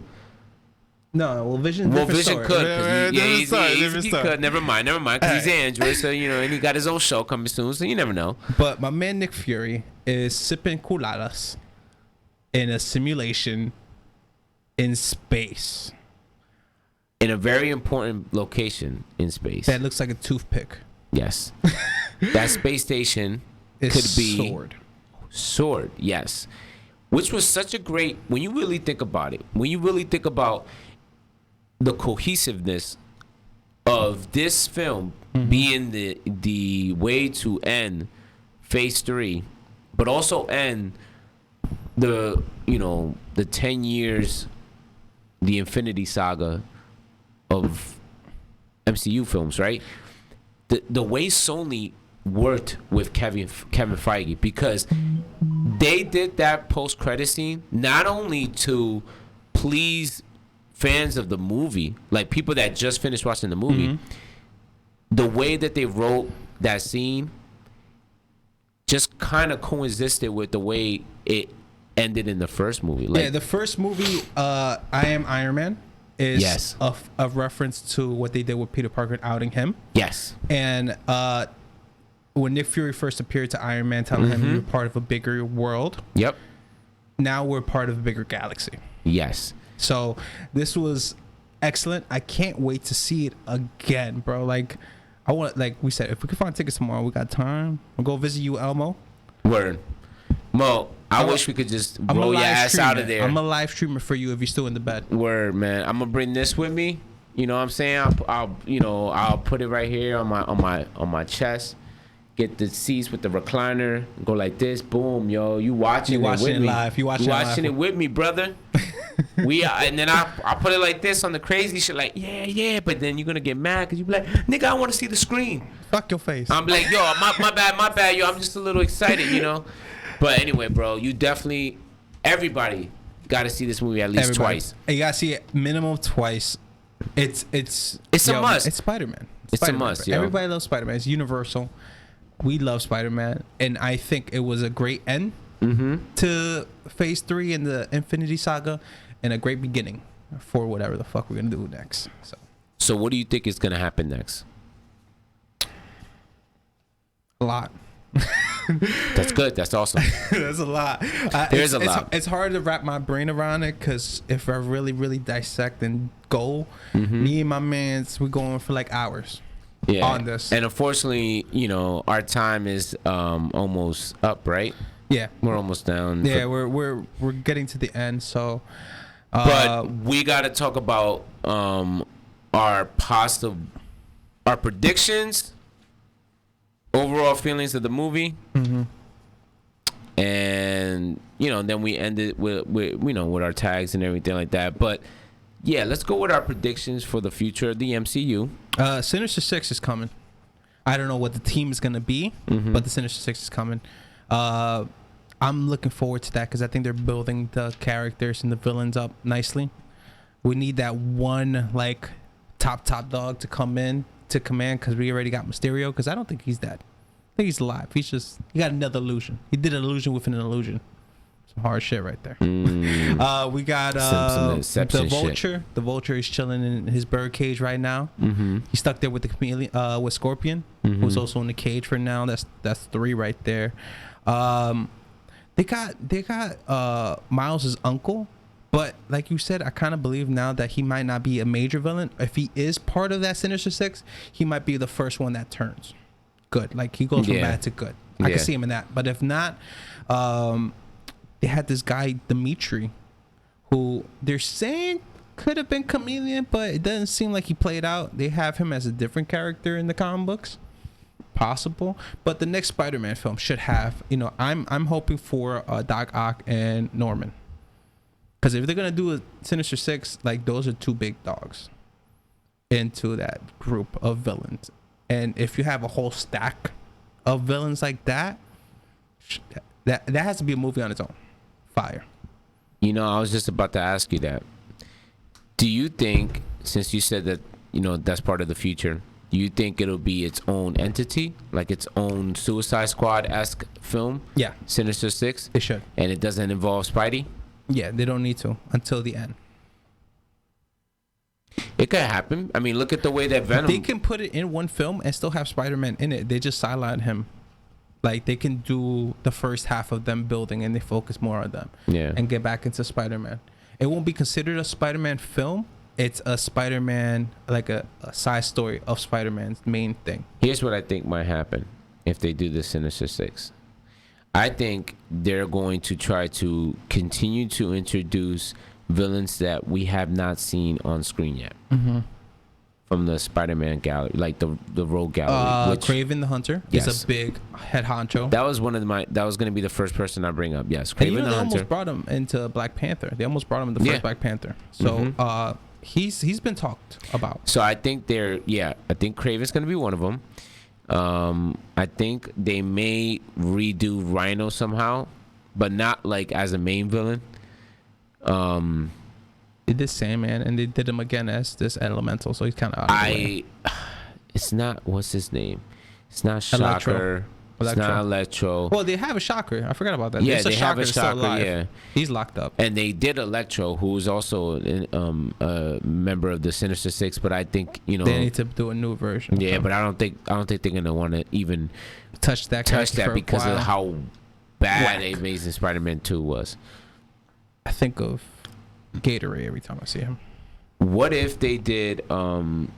No, well, Vision could. He could. Never mind. Because he's Android, so and he got his own show coming soon, so you never know. But my man Nick Fury is sipping culadas in a simulation in space, in a very important location in space. That looks like a toothpick. Yes, that space station could be sword. Yes, which was such a great. When you really think about it, when you really think about the cohesiveness of this film being the way to end Phase 3, but also end the 10 years, the Infinity Saga of MCU films, right? The way Sony worked with Kevin Feige, because they did that post-credit scene not only to please fans of the movie, like people that just finished watching the movie, the way that they wrote that scene just kind of coincided with the way it ended in the first movie. Like, yeah, the first movie, I Am Iron Man, is a reference to what they did with Peter Parker outing him. Yes. And when Nick Fury first appeared to Iron Man, telling him you're part of a bigger world. Yep. Now we're part of a bigger galaxy. Yes. So this was excellent. I can't wait to see it again, bro. Like, I want, like we said, if we can find tickets tomorrow, we got time. We'll go visit you, Elmo. Word. Mo, I wish we could just roll your ass out of there. I'm a live streamer for you if you're still in the bed. Word, man. I'm gonna bring this with me. You know what I'm saying? I'll put it right here on my chest. Get the seats with the recliner. Go like this. Boom, yo. You watching it with me? Live. You watching it with me, brother. And then I put it like this on the crazy shit, like yeah. But then you're gonna get mad because you be like, nigga, I want to see the screen. Fuck your face. I'm like, yo, my bad, yo. I'm just a little excited, But anyway, bro, you definitely, everybody got to see this movie at least twice. You gotta see it minimum twice. It's a must. It's Spider-Man. It's a must. Yo. Everybody loves Spider-Man. It's universal. We love Spider-Man, and I think it was a great end to Phase 3 in the Infinity Saga, and a great beginning for whatever the fuck we're gonna do next. So what do you think is gonna happen next? A lot. That's good. That's awesome. That's a lot. There's a lot. It's hard to wrap my brain around it, because if I really, really dissect and go, me and my mans, we're going for like hours. Yeah. On this. And unfortunately, our time is almost up, right? Yeah. We're almost down. Yeah, we're getting to the end, so but we got to talk about our predictions, overall feelings of the movie. And then we end it with our tags and everything like that. But yeah, let's go with our predictions for the future of the MCU. Sinister Six is coming. I don't know what the team is going to be, but the Sinister Six is coming. I'm looking forward to that, because I think they're building the characters and the villains up nicely. We need that one like top dog to come in to command, because we already got Mysterio, because I don't think he's dead. I think he's alive. He got another illusion. He did an illusion within an illusion. Some hard shit right there. We got the Vulture. Shit. The Vulture is chilling in his bird cage right now. He's stuck there with the chameleon, with Scorpion, who's also in the cage for now. That's 3 right there. They got Miles' uncle, but like you said, I kind of believe now that he might not be a major villain. If he is part of that Sinister Six, he might be the first one that turns good. Like, he goes from bad to good. I can see him in that. But if not, they had this guy Dimitri, who they're saying could have been Chameleon, but it doesn't seem like he played out. They have him as a different character in the comic books. Possible, but the next Spider-Man film should have, I'm hoping for Doc Ock and Norman, because if they're gonna do a Sinister Six, like, those are 2 big dogs. into that group of villains. And if you have a whole stack of villains like that, that has to be a movie on its own. Fire. You know, I was just about to ask you that. Do you think, since you said that, you know, that's part of the future, do you think it'll be its own entity, like its own Suicide Squad-esque film? Yeah. Sinister Six? They should. And it doesn't involve Spidey? Yeah, they don't need to until the end. It could happen. I mean, look at the way that Venom... They can put it in one film and still have Spider-Man in it. They just sideline him. Like, they can do the first half of them building and they focus more on them. Yeah. And get back into Spider-Man. It won't be considered a Spider-Man film. It's a Spider-Man, like a side story of Spider-Man's main thing. Here's what I think might happen if they do the Sinister Six. I think they're going to try to continue to introduce villains that we have not seen on screen yet. Mm-hmm. From the Spider-Man gallery, like the Rogue gallery. Craven the Hunter is a big head honcho. That was one of that was going to be the first person I bring up. Yes, Craven the Hunter. They almost brought him into Black Panther. They almost brought him in the first Black Panther. So he's been talked about. So I think I think Craven's going to be one of them. I think they may redo Rhino somehow, but not like as a main villain. They did Sandman and they did him again as this elemental, so he's kind of out of the way. It's not, what's his name? It's not Shocker. It's not Electro. Well, they have a Shocker. I forgot about that. Yeah, they have a Shocker. Yeah, he's locked up. And they did Electro, who is also a member of the Sinister Six. But I think they need to do a new version. Yeah, but I don't think they're gonna want to even touch that because of how bad Amazing Spider-Man 2 was. I think of Gatorade every time I see him. What if they did? I don't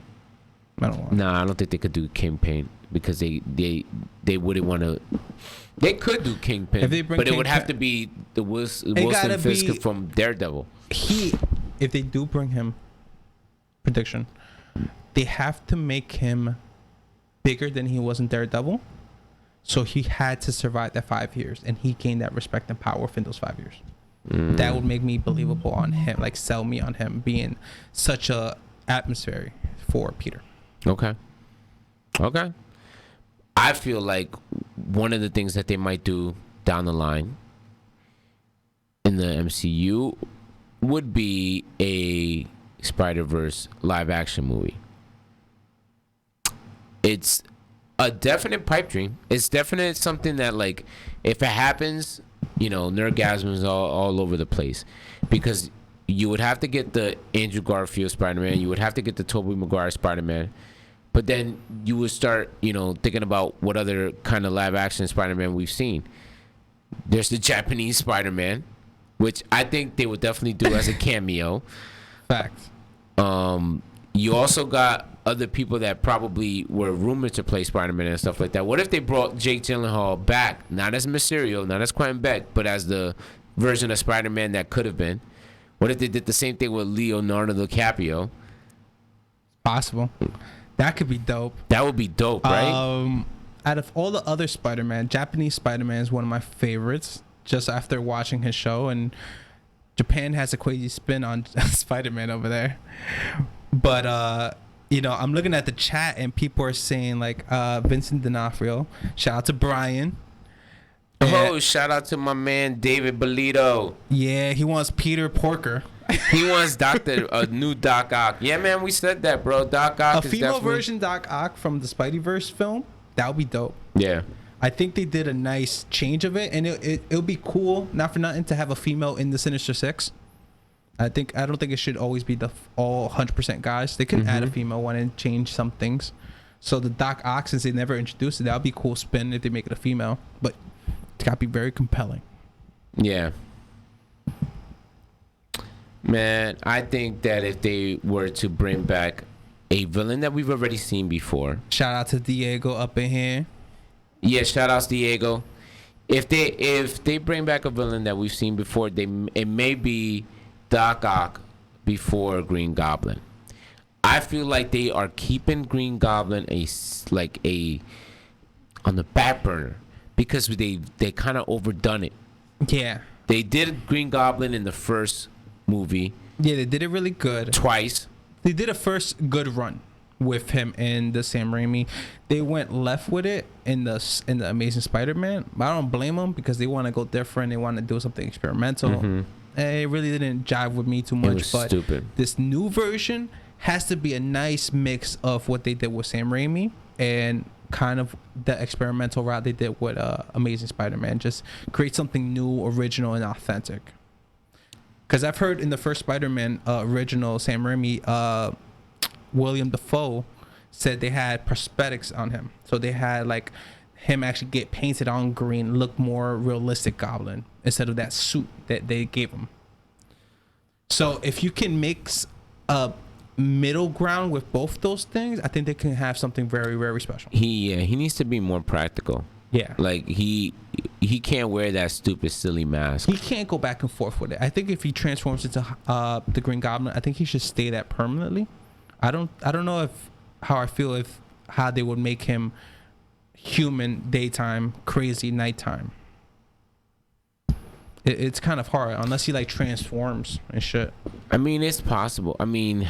want. Nah, I don't think they could do Kingpin because they wouldn't want to. They could do Kingpin, but it would have to be the Wilson Fisk from Daredevil. If they do bring him, prediction, they have to make him bigger than he was in Daredevil. So he had to survive that 5 years, and he gained that respect and power within those 5 years. That would make me believable on him, like sell me on him being such a atmosphere for Peter. Okay. I feel like one of the things that they might do down the line in the MCU would be a Spider-Verse live action movie. It's a definite pipe dream. It's definite something that, like, if it happens, nerdgasms all over the place, because you would have to get the Andrew Garfield Spider-Man, you would have to get the Tobey Maguire Spider-Man, but then you would start, thinking about what other kind of live action Spider-Man we've seen. There's the Japanese Spider-Man, which I think they would definitely do as a cameo. Facts. You also got other people that probably were rumored to play Spider-Man and stuff like that. What if they brought Jake Gyllenhaal back, not as Mysterio, not as Quentin Beck, but as the version of Spider-Man that could have been? What if they did the same thing with Leonardo DiCaprio? Possible. That could be dope. That would be dope, right? Out of all the other Spider-Man, Japanese Spider-Man is one of my favorites, just after watching his show. And Japan has a crazy spin on Spider-Man over there. But, I'm looking at the chat and people are saying, like, Vincent D'Onofrio. Shout out to Brian. Oh, shout out to my man David Bolito. Yeah, he wants Peter Porker. He wants a new Doc Ock. Yeah, man, we said that, bro. Doc Ock is female version Doc Ock from the Spideyverse film. That would be dope. Yeah. I think they did a nice change of it, and it'll be cool, not for nothing, to have a female in the Sinister Six. I don't think it should always be the all 100% guys. They can add a female one and change some things. So the Doc Ock, since they never introduced it, that would be a cool spin if they make it a female. But it's got to be very compelling. Yeah. Man, I think that if they were to bring back a villain that we've already seen before. Shout out to Diego up in here. Yeah, shout out to Diego. If they bring back a villain that we've seen before, it may be Doc Ock before Green Goblin. I feel like they are keeping Green Goblin on the back burner because they kind of overdone it. Yeah. They did Green Goblin in the first movie. Yeah, they did it really good. Twice. They did a first good run with him in the Sam Raimi. They went left with it in the Amazing Spider-Man. But I don't blame them because they want to go different. They want to do something experimental. Mm-hmm. And it really didn't jive with me too much. It was stupid. This new version has to be a nice mix of what they did with Sam Raimi and kind of the experimental route they did with Amazing Spider-Man. Just create something new, original, and authentic. Because I've heard in the first Spider-Man original, Sam Raimi, William Dafoe said they had prosthetics on him. So they had like him actually get painted on green, look more realistic Goblin instead of that suit that they gave him. So if you can mix a middle ground with both those things, I think they can have something very, very special. He needs to be more practical. Yeah, like he can't wear that stupid silly mask. He can't go back and forth with it. I think if he transforms into the Green Goblin, I think he should stay that permanently. I don't know how they would make him human daytime, crazy nighttime. It's kind of hard unless he like transforms and shit. I mean, it's possible. I mean,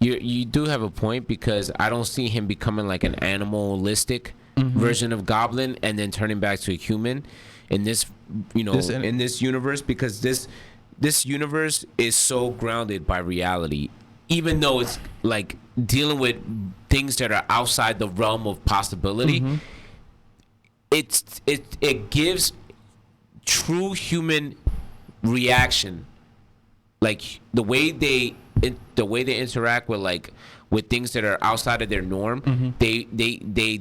you do have a point because I don't see him becoming like an animalistic version of Goblin and then turning back to a human in this, in this universe, because this universe is so grounded by reality, even though it's like dealing with things that are outside the realm of possibility. It gives true human reaction, like the way they interact with things that are outside of their norm. They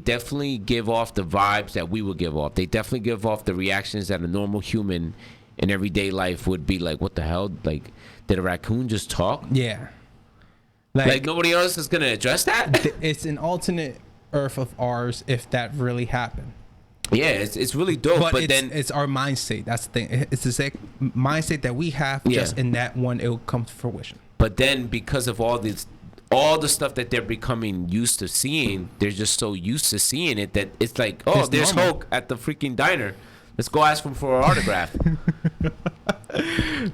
definitely give off the vibes that we would give off. They definitely give off the reactions that a normal human in everyday life would be like, what the hell, like, did a raccoon just talk? Yeah, like nobody else is gonna address that. It's an alternate Earth of ours if that really happened. Yeah, it's really dope, but then it's our mindset. That's the thing. It's the same mindset that we have. Just in that one, it will come to fruition. But then, because of all the stuff that they're becoming used to seeing, they're just so used to seeing it that it's like, oh, there's Hulk at the freaking diner. Let's go ask him for an autograph.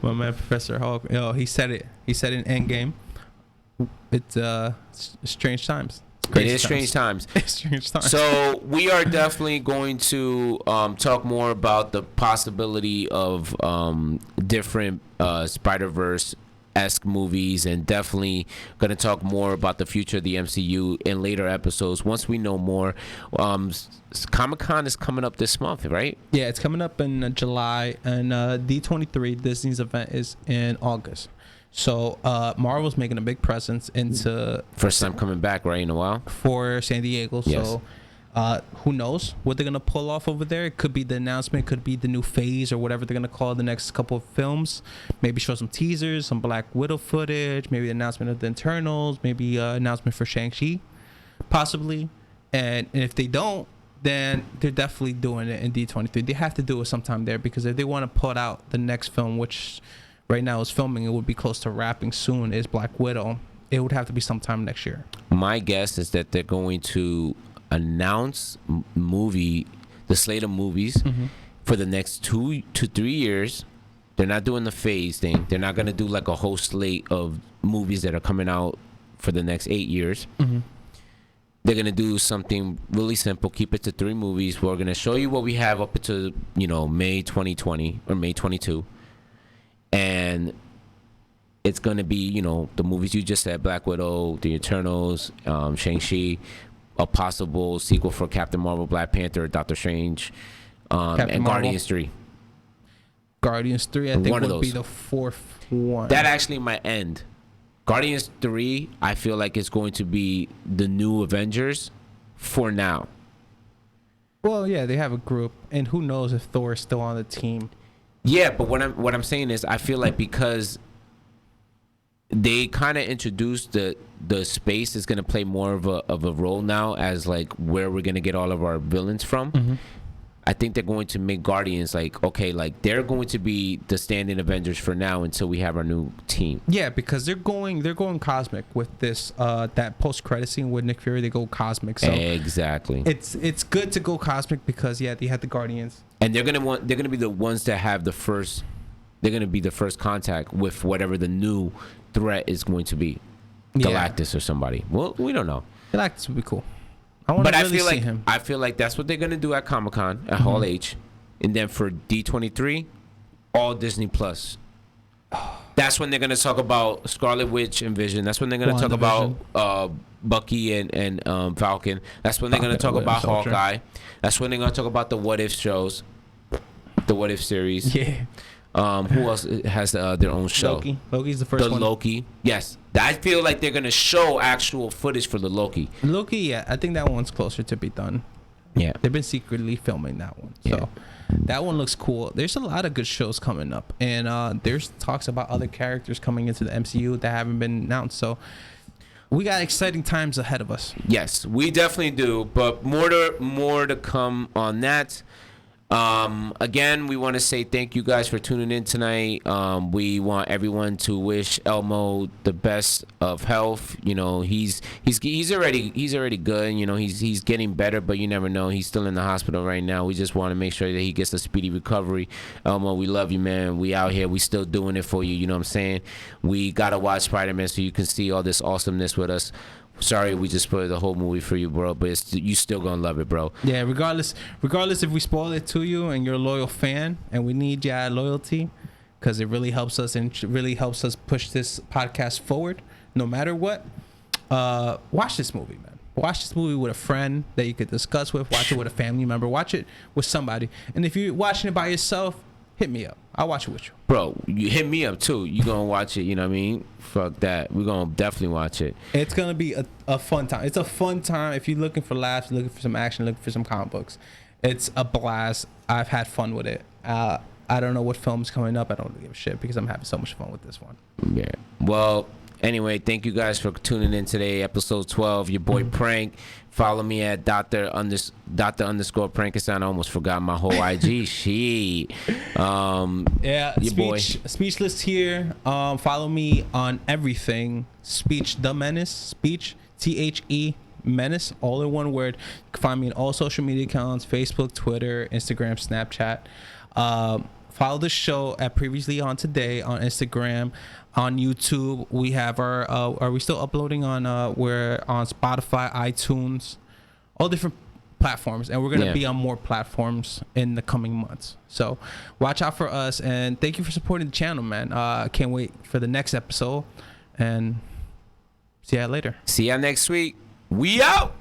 My man, Professor Hulk. He said it. He said it in Endgame. It's strange times. It is strange times. It's strange times. So we are definitely going to talk more about the possibility of different Spider-Verse-esque movies, and definitely going to talk more about the future of the MCU in later episodes once we know more. Comic-Con is coming up this month, right? Yeah, it's coming up in July, and D23, Disney's event, is in August. So Marvel's making a big presence into first time coming back, right, in a while, for San Diego. Yes. So who knows what they're gonna pull off over there? It could be the announcement, could be the new phase or whatever they're gonna call the next couple of films. Maybe show some teasers, some Black Widow footage, maybe the announcement of the Eternals, maybe announcement for Shang-Chi, possibly. And if they don't, then they're definitely doing it in D23. They have to do it sometime there, because if they want to put out the next film, which right now is filming, it would be close to wrapping soon, is Black Widow, it would have to be sometime next year. My guess is that they're going to announce the slate of movies for the next 2 to 3 years. They're not doing the phase thing. They're not going to do like a whole slate of movies that are coming out for the next 8 years. They're going to do something really simple, keep it to 3 movies. We're going to show you what we have up until May 2020 or May 22. And it's going to be, the movies you just said, Black Widow, The Eternals, Shang-Chi, a possible sequel for Captain Marvel, Black Panther, Doctor Strange, and Guardians 3. Guardians 3, I think, would be the 4th one. That actually might end. Guardians 3, I feel like it's going to be the new Avengers for now. Well, yeah, they have a group, and who knows if Thor is still on the team. Yeah, but what I'm saying is, I feel like because they kind of introduced the space is going to play more of a role now as like where we're going to get all of our villains from. I think they're going to make Guardians like, okay, like they're going to be the standing Avengers for now until we have our new team. Yeah, because they're going cosmic with this that post-credit scene with Nick Fury. They go cosmic. So exactly. It's good to go cosmic because they had the Guardians. And they're gonna be the ones that have the first. They're gonna be the first contact with whatever the new threat is going to be. Galactus or somebody. Well, we don't know. Galactus would be cool. I feel like that's what they're gonna do at Comic-Con at Hall H, and then for D23, all Disney Plus. That's when they're gonna talk about Scarlet Witch and Vision. That's when they're gonna talk about Bucky and Falcon. That's when they're gonna talk about Hawkeye. That's when they're gonna talk about the What If shows, the What If series. Yeah. Who else has their own show? Loki's the first one. Loki. Yes. I feel like they're gonna show actual footage for the Loki. Yeah. I think that one's closer to be done. Yeah. They've been secretly filming that one. So that one looks cool. There's a lot of good shows coming up, and there's talks about other characters coming into the MCU that haven't been announced. So we got exciting times ahead of us. Yes, we definitely do. But more to come on that. Again, we want to say thank you guys for tuning in tonight. We want everyone to wish Elmo the best of health. You know, he's already good. You know, he's getting better, but you never know. He's still in the hospital right now. We just want to make sure that he gets a speedy recovery. Elmo, we love you, man. We out here. We still doing it for you. You know what I'm saying? We gotta watch Spiderman so you can see all this awesomeness with us. Sorry, we just spoiled the whole movie for you, bro, but you still gonna love it, bro. Yeah, regardless if we spoil it to you and you're a loyal fan, and we need your loyalty because it really helps us and really helps us push this podcast forward. No matter what, watch this movie, man. Watch this movie with a friend that you could discuss with. Watch it with a family member. Watch it with somebody. And if you're watching it by yourself, hit me up. I'll watch it with you. Bro, you hit me up too. You gonna watch it, you know what I mean? Fuck that. We're gonna definitely watch it. It's gonna be a fun time. It's a fun time. If you're looking for laughs, looking for some action, looking for some comic books, it's a blast. I've had fun with it. I don't know what film's coming up. I don't give a shit because I'm having so much fun with this one. Yeah. Well, anyway, thank you guys for tuning in today, episode 12. Your boy Prank. Follow me at Dr. Frankenstein. I almost forgot my whole IG. Shit. Yeah, your boy. Speechless here. Follow me on everything. Speech the Menace. Speech THE Menace. All in one word. You can find me on all social media accounts: Facebook, Twitter, Instagram, Snapchat. Follow the show at Previously on Today on Instagram, on YouTube. We have our are we still uploading on we're on Spotify, iTunes, all different platforms, and we're gonna be on more platforms in the coming months. So watch out for us, and thank you for supporting the channel, man. Can't wait for the next episode, and see ya later. See ya next week. We out.